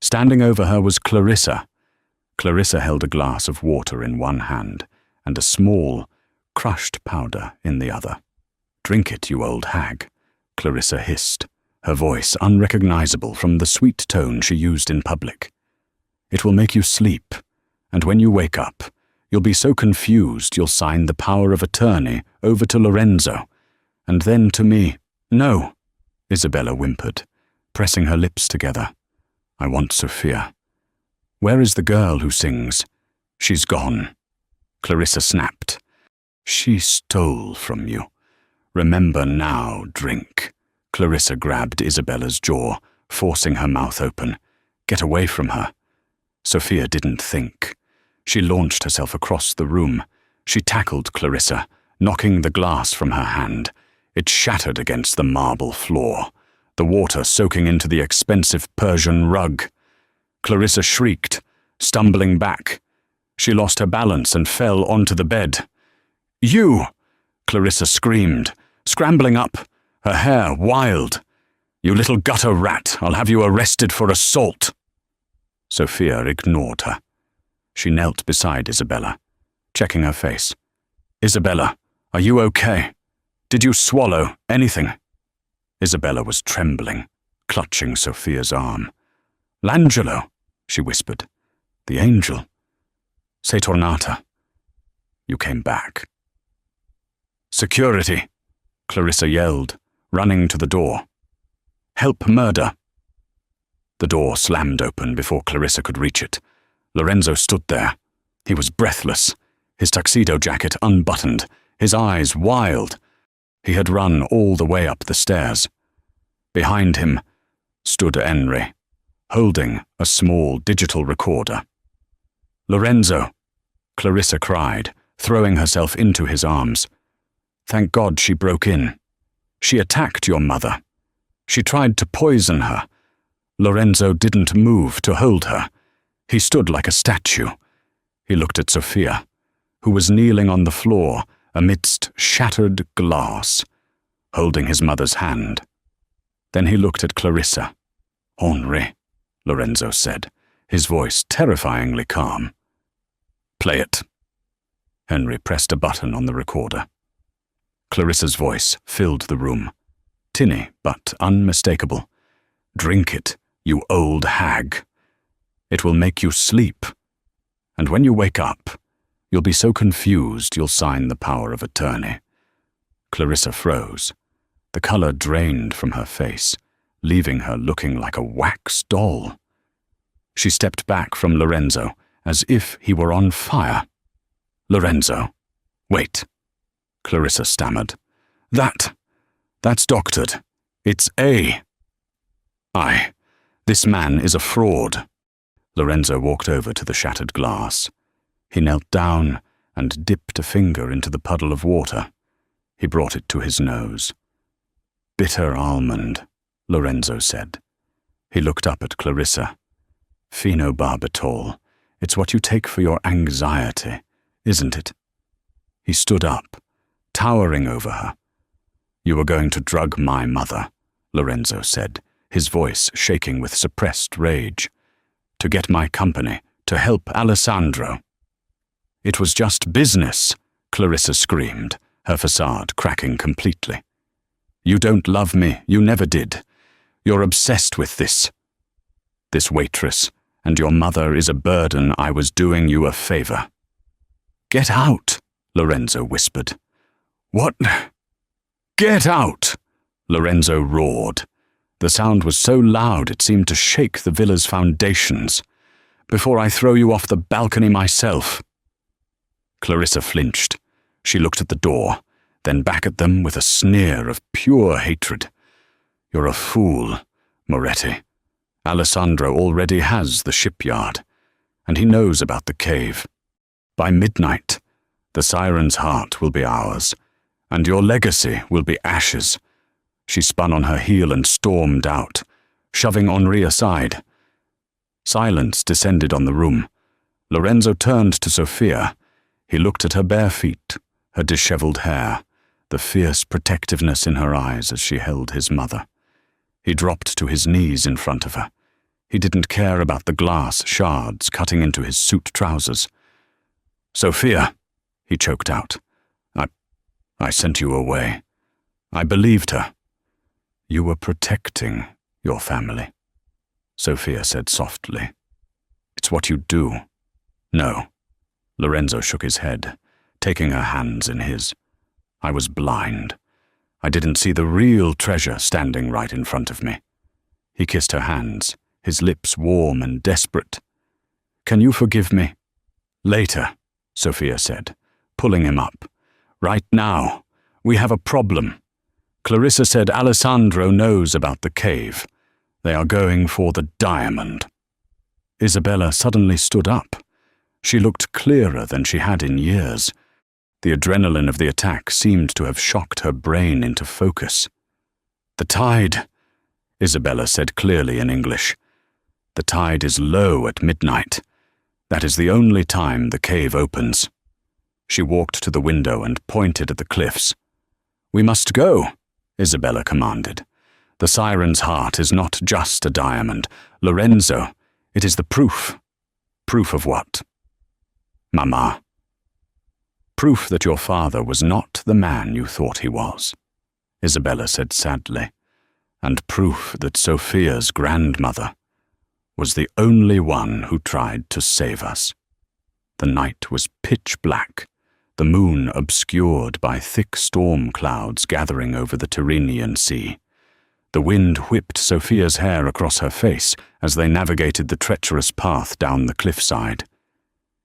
Standing over her was Clarissa. Clarissa held a glass of water in one hand and a small, crushed powder in the other. Drink it, you old hag, Clarissa hissed, her voice unrecognizable from the sweet tone she used in public. It will make you sleep, and when you wake up, you'll be so confused you'll sign the power of attorney over to Lorenzo, and then to me. No, Isabella whimpered, pressing her lips together. I want Sophia. Where is the girl who sings? She's gone. Clarissa snapped. She stole from you. Remember now, drink. Clarissa grabbed Isabella's jaw, forcing her mouth open. Get away from her. Sophia didn't think. She launched herself across the room. She tackled Clarissa, knocking the glass from her hand. It shattered against the marble floor, the water soaking into the expensive Persian rug. Clarissa shrieked, stumbling back. She lost her balance and fell onto the bed. You! Clarissa screamed, scrambling up, her hair wild. You little gutter rat, I'll have you arrested for assault. Sophia ignored her. She knelt beside Isabella, checking her face. Isabella, are you okay? Did you swallow anything? Isabella was trembling, clutching Sophia's arm. L'Angelo, she whispered. The angel. Sei tornata. You came back. Security, Clarissa yelled, running to the door. Help murder. The door slammed open before Clarissa could reach it. Lorenzo stood there. He was breathless, his tuxedo jacket unbuttoned, his eyes wild. He had run all the way up the stairs. Behind him stood Henri, holding a small digital recorder. Lorenzo, Clarissa cried, throwing herself into his arms. Thank God she broke in. She attacked your mother. She tried to poison her. Lorenzo didn't move to hold her. He stood like a statue. He looked at Sophia. who was kneeling on the floor amidst shattered glass, holding his mother's hand. Then he looked at Clarissa. "Henri," Lorenzo said, his voice terrifyingly calm. "Play it." Henry pressed a button on the recorder. Clarissa's voice filled the room, tinny but unmistakable. "Drink it, you old hag. It will make you sleep. And when you wake up, you'll be so confused you'll sign the power of attorney." Clarissa froze. The color drained from her face, leaving her looking like a wax doll. She stepped back from Lorenzo as if he were on fire. "Lorenzo, wait," Clarissa stammered. That's doctored. It's A." This man is a fraud." Lorenzo walked over to the shattered glass. He knelt down and dipped a finger into the puddle of water. He brought it to his nose. "Bitter almond," Lorenzo said. He looked up at Clarissa. "Phenobarbital. It's what you take for your anxiety, isn't it?" He stood up, towering over her. "You were going to drug my mother," Lorenzo said, his voice shaking with suppressed rage. "To get my company, to help Alessandro." "It was just business," Clarissa screamed, her facade cracking completely. "You don't love me, you never did. You're obsessed with this. This waitress and your mother is a burden. I was doing you a favor." "Get out," Lorenzo whispered. "What?" "Get out!" Lorenzo roared. The sound was so loud it seemed to shake the villa's foundations. "Before I throw you off the balcony myself." Clarissa flinched. She looked at the door, then back at them with a sneer of pure hatred. "You're a fool, Moretti. Alessandro already has the shipyard, and he knows about the cave. By midnight, the siren's heart will be ours, and your legacy will be ashes." She spun on her heel and stormed out, shoving Henri aside. Silence descended on the room. Lorenzo turned to Sophia. He looked at her bare feet, her disheveled hair, the fierce protectiveness in her eyes as she held his mother. He dropped to his knees in front of her. He didn't care about the glass shards cutting into his suit trousers. "Sophia," he choked out. I sent you away. I believed her." "You were protecting your family," Sophia said softly. "It's what you do." "No." Lorenzo shook his head, taking her hands in his. "I was blind. I didn't see the real treasure standing right in front of me." He kissed her hands, his lips warm and desperate. "Can you forgive me?" "Later," Sophia said, pulling him up. "Right now, we have a problem. Clarissa said Alessandro knows about the cave. They are going for the diamond." Isabella suddenly stood up. She looked clearer than she had in years. The adrenaline of the attack seemed to have shocked her brain into focus. "The tide," Isabella said clearly in English. "The tide is low at midnight. That is the only time the cave opens." She walked to the window and pointed at the cliffs. "We must go," Isabella commanded. "The siren's heart is not just a diamond. Lorenzo, it is the proof." "Proof of what?" "Mama." "Proof that your father was not the man you thought he was," Isabella said sadly, "and proof that Sophia's grandmother was the only one who tried to save us." The night was pitch black, the moon obscured by thick storm clouds gathering over the Tyrrhenian Sea. The wind whipped Sophia's hair across her face as they navigated the treacherous path down the cliffside.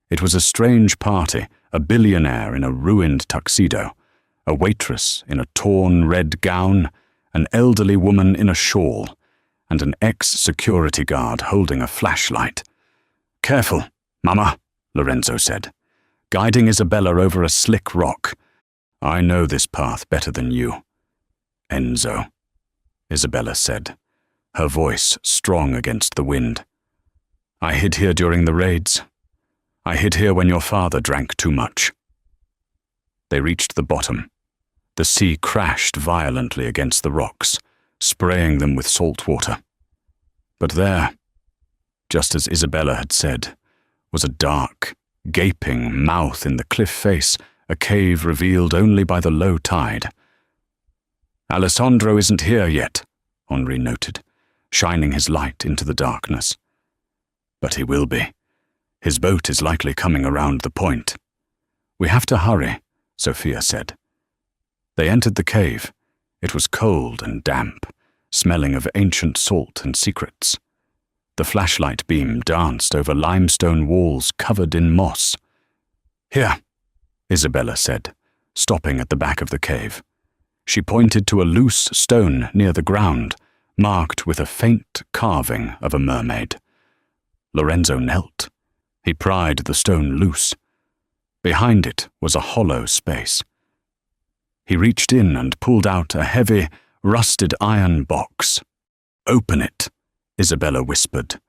It was a strange party, a billionaire in a ruined tuxedo, a waitress in a torn red gown, an elderly woman in a shawl, and an ex-security guard holding a flashlight. "Careful, Mama," Lorenzo said, guiding Isabella over a slick rock. "I know this path better than you." "Enzo," Isabella said, her voice strong against the wind. "I hid here during the raids. I hid here when your father drank too much." They reached the bottom. The sea crashed violently against the rocks, spraying them with salt water. But there, just as Isabella had said, was a dark, gaping mouth in the cliff face, a cave revealed only by the low tide. "Alessandro isn't here yet," Henri noted, shining his light into the darkness. "But he will be. His boat is likely coming around the point." "We have to hurry," Sophia said. They entered the cave. It was cold and damp, smelling of ancient salt and secrets. The flashlight beam danced over limestone walls covered in moss. "Here," Isabella said, stopping at the back of the cave. She pointed to a loose stone near the ground, marked with a faint carving of a mermaid. Lorenzo knelt. He pried the stone loose. Behind it was a hollow space. He reached in and pulled out a heavy, rusted iron box. "Open it," Isabella whispered.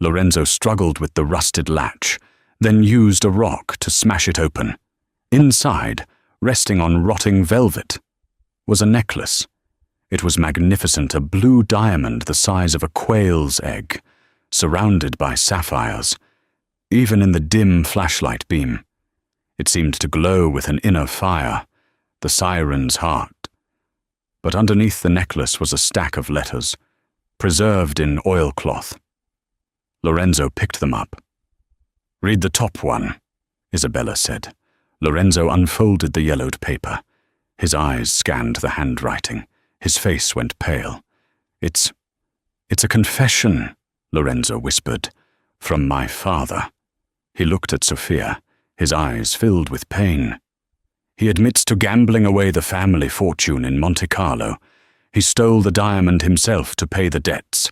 Lorenzo struggled with the rusted latch, then used a rock to smash it open. Inside, resting on rotting velvet, was a necklace. It was magnificent, a blue diamond the size of a quail's egg, surrounded by sapphires. Even in the dim flashlight beam, it seemed to glow with an inner fire, the siren's heart. But underneath the necklace was a stack of letters, preserved in oilcloth. Lorenzo picked them up. "Read the top one," Isabella said. Lorenzo unfolded the yellowed paper. His eyes scanned the handwriting. His face went pale. It's a confession," Lorenzo whispered, "from my father." He looked at Sophia, his eyes filled with pain. "He admits to gambling away the family fortune in Monte Carlo. He stole the diamond himself to pay the debts.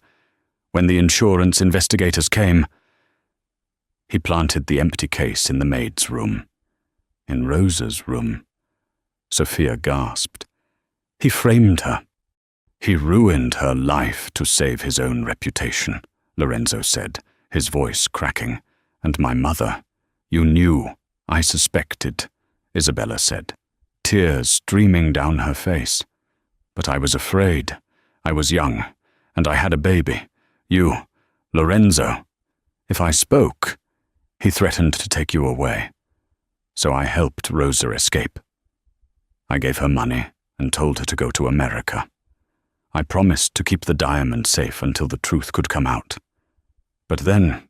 When the insurance investigators came..." He planted the empty case in the maid's room. In Rosa's room. Sophia gasped. "He framed her. He ruined her life to save his own reputation," Lorenzo said, his voice cracking. "And my mother. You knew. I suspected," Isabella said, tears streaming down her face. "But I was afraid. I was young, and I had a baby. You, Lorenzo. If I spoke, he threatened to take you away. So I helped Rosa escape. I gave her money and told her to go to America. I promised to keep the diamond safe until the truth could come out. But then,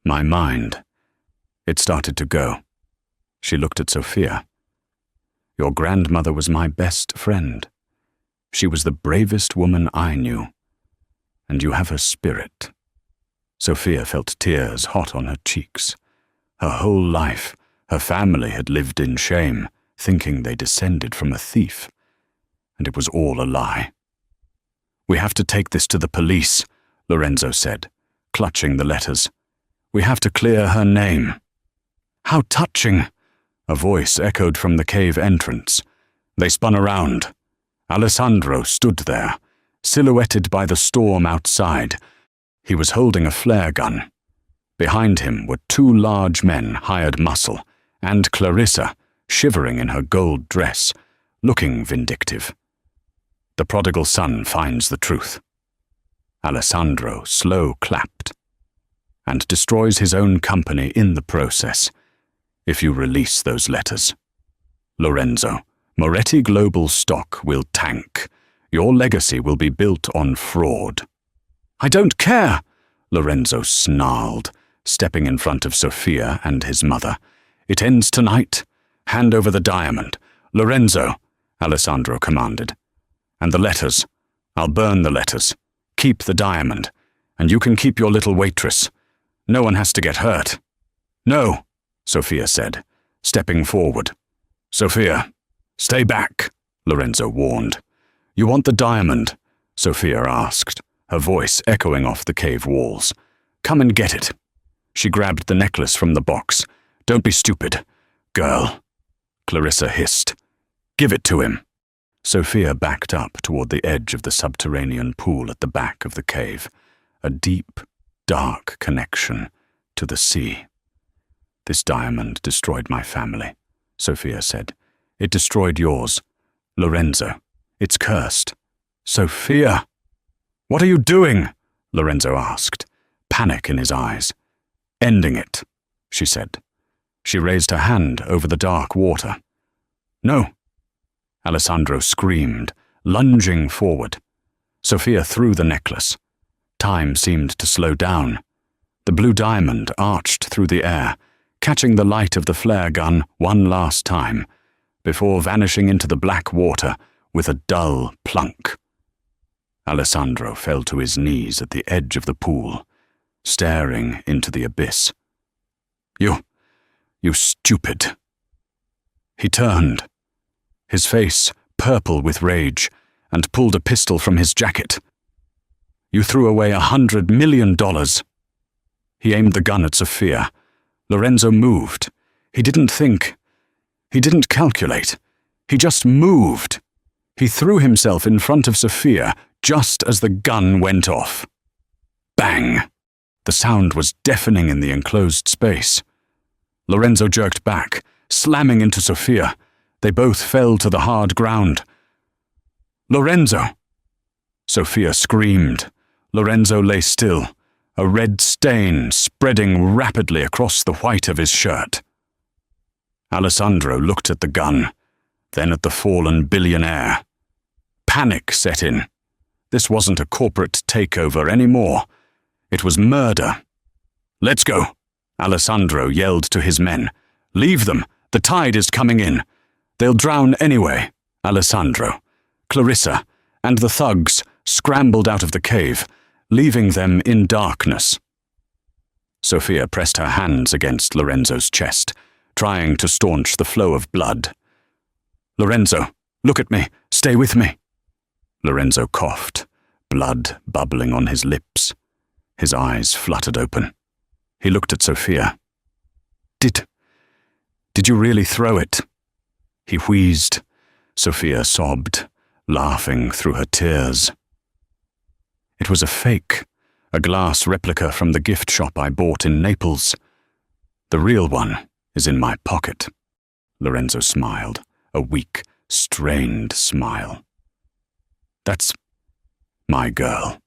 my mind, it started to go." She looked at Sophia. "Your grandmother was my best friend. She was the bravest woman I knew. And you have her spirit." Sophia felt tears hot on her cheeks. Her whole life, her family had lived in shame, thinking they descended from a thief. And it was all a lie. "We have to take this to the police," Lorenzo said, clutching the letters. "We have to clear her name." "How touching!" A voice echoed from the cave entrance. They spun around. Alessandro stood there, silhouetted by the storm outside. He was holding a flare gun. Behind him were two large men, hired muscle, and Clarissa, shivering in her gold dress, looking vindictive. The prodigal son finds the truth. Alessandro slow-clapped, and destroys his own company in the process, if you release those letters. Lorenzo, Moretti Global stock will tank. Your legacy will be built on fraud. "I don't care," Lorenzo snarled, stepping in front of Sophia and his mother. "It ends tonight. Hand over the diamond." "Lorenzo," Alessandro commanded. "And the letters. I'll burn the letters. Keep the diamond, and you can keep your little waitress. No one has to get hurt." "No," Sophia said, stepping forward. "Sophia, stay back," Lorenzo warned. "You want the diamond?" Sophia asked, her voice echoing off the cave walls. "Come and get it." She grabbed the necklace from the box. "Don't be stupid, girl," Clarissa hissed. "Give it to him." Sophia backed up toward the edge of the subterranean pool at the back of the cave, a deep, dark connection to the sea. "This diamond destroyed my family," Sophia said. It destroyed yours. Lorenzo, it's cursed. Sophia! What are you doing? Lorenzo asked, panic in his eyes. Ending it, she said. She raised her hand over the dark water. No! Alessandro screamed, lunging forward. Sophia threw the necklace. Time seemed to slow down. The blue diamond arched through the air, catching the light of the flare gun one last time, before vanishing into the black water with a dull plunk. Alessandro fell to his knees at the edge of the pool, staring into the abyss. You stupid. He turned, his face purple with rage, and pulled a pistol from his jacket. You threw away $100 million. He aimed the gun at Sophia. Lorenzo moved. He didn't think. He didn't calculate. He just moved. He threw himself in front of Sophia just as the gun went off. Bang! The sound was deafening in the enclosed space. Lorenzo jerked back, slamming into Sophia. They both fell to the hard ground. Lorenzo! Sophia screamed. Lorenzo lay still, a red stain spreading rapidly across the white of his shirt. Alessandro looked at the gun, then at the fallen billionaire. Panic set in. This wasn't a corporate takeover anymore. It was murder. Let's go, Alessandro yelled to his men. Leave them. The tide is coming in. They'll drown anyway. Alessandro, Clarissa, and the thugs scrambled out of the cave, leaving them in darkness. Sophia pressed her hands against Lorenzo's chest, trying to staunch the flow of blood. Lorenzo, look at me. Stay with me. Lorenzo coughed, blood bubbling on his lips. His eyes fluttered open. He looked at Sophia. Did you really throw it? He wheezed. Sophia sobbed, laughing through her tears. It was a fake, a glass replica from the gift shop I bought in Naples. The real one is in my pocket. Lorenzo smiled, a weak, strained smile. That's my girl.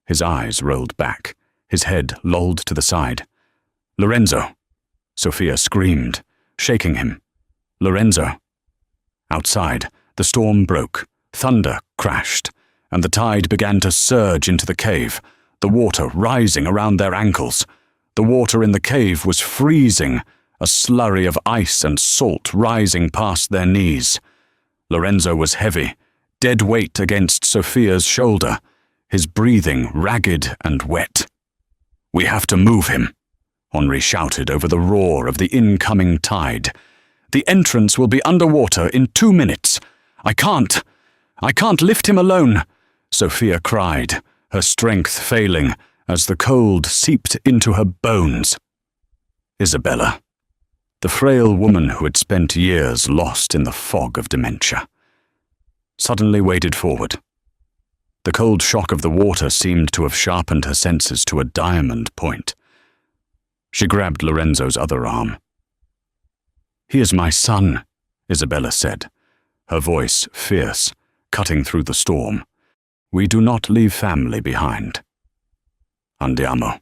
His eyes rolled back, his head lolled to the side. Lorenzo! Sophia screamed, shaking him. Lorenzo! Outside, the storm broke, thunder crashed, and the tide began to surge into the cave, the water rising around their ankles. The water in the cave was freezing, a slurry of ice and salt rising past their knees. Lorenzo was heavy, dead weight against Sophia's shoulder, his breathing ragged and wet. We have to move him, Henri shouted over the roar of the incoming tide. The entrance will be underwater in 2 minutes. I can't lift him alone, Sophia cried, her strength failing as the cold seeped into her bones. Isabella, the frail woman who had spent years lost in the fog of dementia, suddenly waded forward. The cold shock of the water seemed to have sharpened her senses to a diamond point. She grabbed Lorenzo's other arm. He is my son, Isabella said, her voice fierce, cutting through the storm. We do not leave family behind. Andiamo.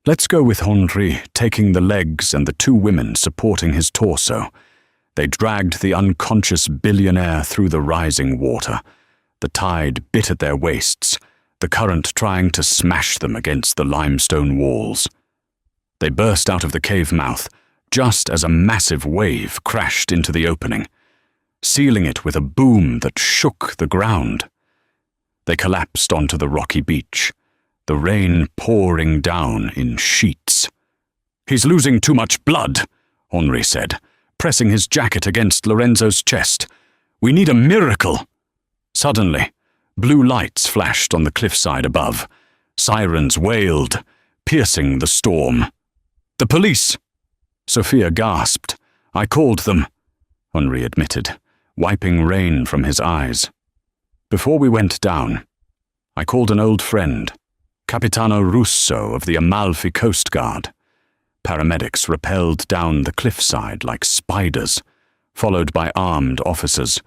Let's go with Henri taking the legs and the 2 women supporting his torso. They dragged the unconscious billionaire through the rising water. The tide bit at their waists, the current trying to smash them against the limestone walls. They burst out of the cave mouth, just as a massive wave crashed into the opening, sealing it with a boom that shook the ground. They collapsed onto the rocky beach, the rain pouring down in sheets. He's losing too much blood, Henri said, pressing his jacket against Lorenzo's chest. We need a miracle. Suddenly, blue lights flashed on the cliffside above. Sirens wailed, piercing the storm. The police! Sophia gasped. I called them, Henri admitted, wiping rain from his eyes. Before we went down, I called an old friend, Capitano Russo of the Amalfi Coast Guard. Paramedics rappelled down the cliffside like spiders, followed by armed officers.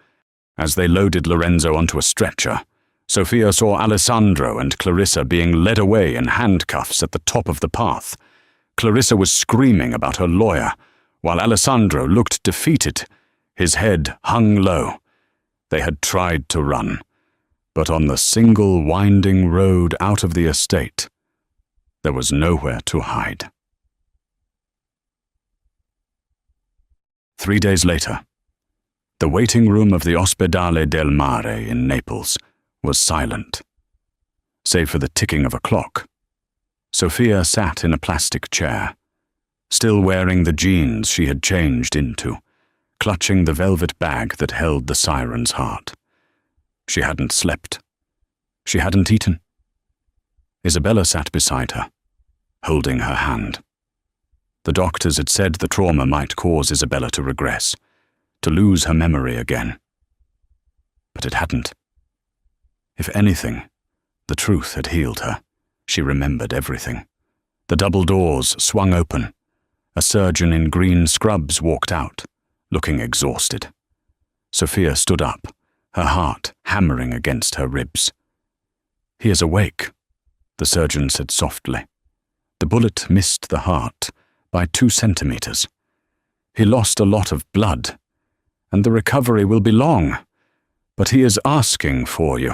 As they loaded Lorenzo onto a stretcher, Sophia saw Alessandro and Clarissa being led away in handcuffs at the top of the path. Clarissa was screaming about her lawyer, while Alessandro looked defeated. His head hung low. They had tried to run, but on the single winding road out of the estate, there was nowhere to hide. 3 days later, the waiting room of the Ospedale del Mare in Naples was silent. Save for the ticking of a clock, Sophia sat in a plastic chair, still wearing the jeans she had changed into, clutching the velvet bag that held the siren's heart. She hadn't slept. She hadn't eaten. Isabella sat beside her, holding her hand. The doctors had said the trauma might cause Isabella to regress, to lose her memory again. But it hadn't. If anything, the truth had healed her. She remembered everything. The double doors swung open. A surgeon in green scrubs walked out, looking exhausted. Sophia stood up, her heart hammering against her ribs. "He is awake," the surgeon said softly. The bullet missed the heart by 2 centimeters. "He lost a lot of blood, and the recovery will be long, but he is asking for you."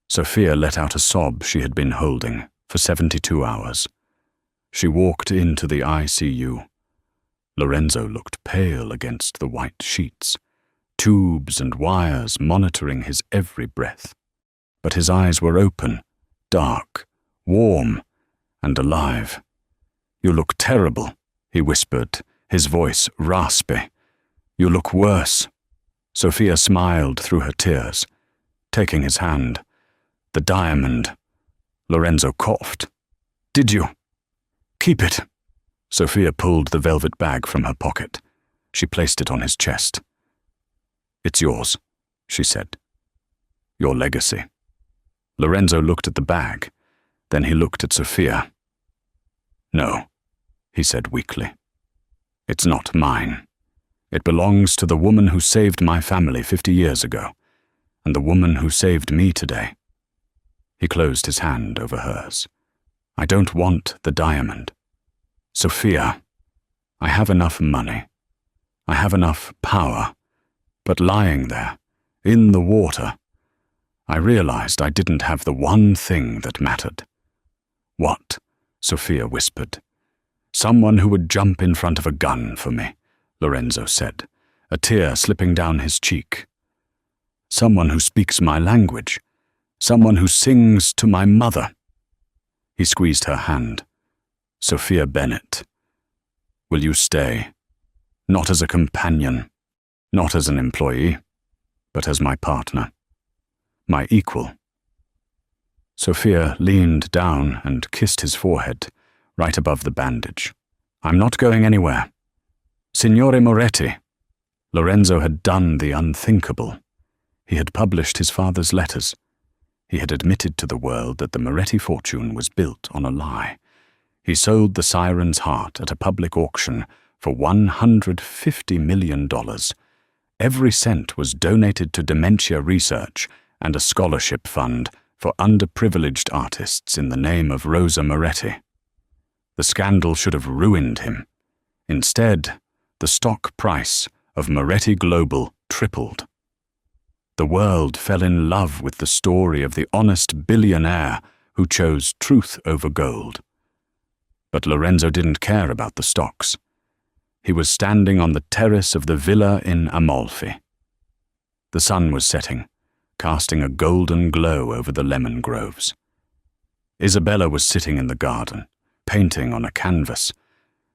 Sophia let out a sob she had been holding for 72 hours. She walked into the ICU. Lorenzo looked pale against the white sheets, tubes and wires monitoring his every breath. But his eyes were open, dark, warm, and alive. "You look terrible," he whispered, his voice raspy. "You look worse." Sophia smiled through her tears, taking his hand. "The diamond." Lorenzo coughed. "Did you?" "Keep it." Sophia pulled the velvet bag from her pocket. She placed it on his chest. "It's yours," she said. "Your legacy." Lorenzo looked at the bag. Then he looked at Sophia. "No," he said weakly. "It's not mine. It belongs to the woman who saved my family 50 years ago, and the woman who saved me today." He closed his hand over hers. "I don't want the diamond. Sophia, I have enough money. I have enough power. But lying there, in the water, I realized I didn't have the one thing that mattered." "What?" Sophia whispered. "Someone who would jump in front of a gun for me," Lorenzo said, a tear slipping down his cheek. "Someone who speaks my language. Someone who sings to my mother." He squeezed her hand. "Sophia Bennett, will you stay? Not as a companion, not as an employee, but as my partner, my equal." Sophia leaned down and kissed his forehead, right above the bandage. "I'm not going anywhere. Signore Moretti." Lorenzo had done the unthinkable. He had published his father's letters. He had admitted to the world that the Moretti fortune was built on a lie. He sold the siren's heart at a public auction for $150 million. Every cent was donated to dementia research and a scholarship fund for underprivileged artists in the name of Rosa Moretti. The scandal should have ruined him. Instead, the stock price of Moretti Global tripled. The world fell in love with the story of the honest billionaire who chose truth over gold. But Lorenzo didn't care about the stocks. He was standing on the terrace of the villa in Amalfi. The sun was setting, casting a golden glow over the lemon groves. Isabella was sitting in the garden, painting on a canvas.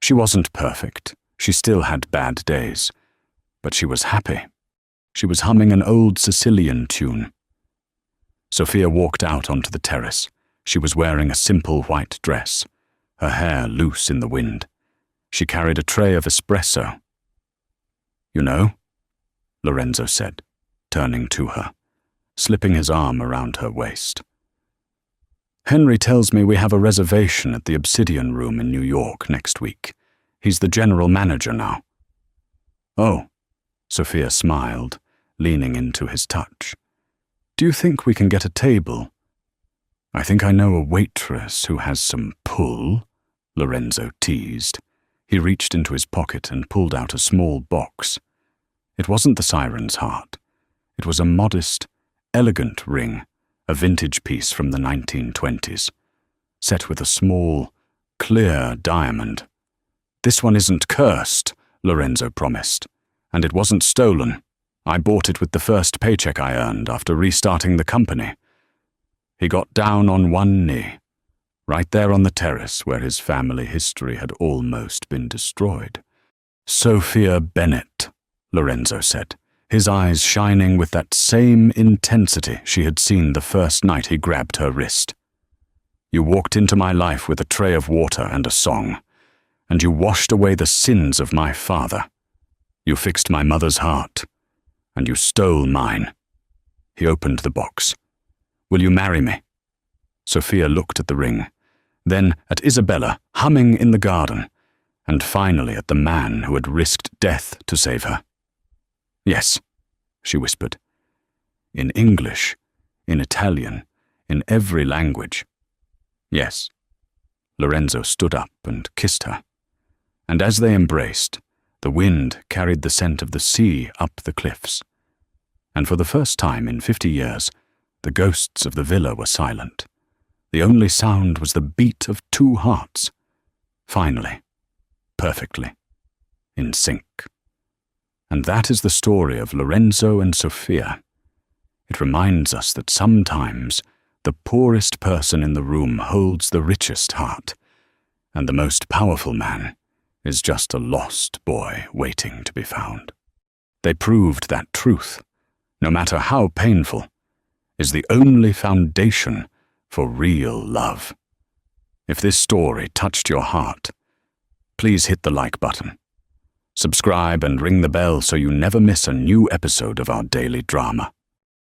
She wasn't perfect. She still had bad days. But she was happy. She was humming an old Sicilian tune. Sophia walked out onto the terrace. She was wearing a simple white dress, her hair loose in the wind. She carried a tray of espresso. "You know," Lorenzo said, turning to her, slipping his arm around her waist. "Henry tells me we have a reservation at the Obsidian Room in New York next week. He's the general manager now." "Oh," Sophia smiled, leaning into his touch. Do you think we can get a table? I think I know a waitress who has some pull, Lorenzo teased. He reached into his pocket and pulled out a small box. It wasn't the siren's heart. It was a modest, elegant ring, a vintage piece from the 1920s, set with a small, clear diamond. This one isn't cursed, Lorenzo promised, and it wasn't stolen. I bought it with the first paycheck I earned after restarting the company. He got down on one knee, right there on the terrace where his family history had almost been destroyed. Sophia Bennett, Lorenzo said, his eyes shining with that same intensity she had seen the first night he grabbed her wrist. You walked into my life with a tray of water and a song, and you washed away the sins of my father. You fixed my mother's heart, and you stole mine. He opened the box. Will you marry me? Sophia looked at the ring, then at Isabella humming in the garden, and finally at the man who had risked death to save her. Yes, she whispered. In English, in Italian, in every language. Yes. Lorenzo stood up and kissed her. And as they embraced, the wind carried the scent of the sea up the cliffs. And for the first time in 50 years, the ghosts of the villa were silent. The only sound was the beat of two hearts. Finally, perfectly, in sync. And that is the story of Lorenzo and Sophia. It reminds us that sometimes the poorest person in the room holds the richest heart, and the most powerful man is just a lost boy waiting to be found. They proved that truth, no matter how painful, is the only foundation for real love. If this story touched your heart, please hit the like button. Subscribe and ring the bell so you never miss a new episode of our daily drama.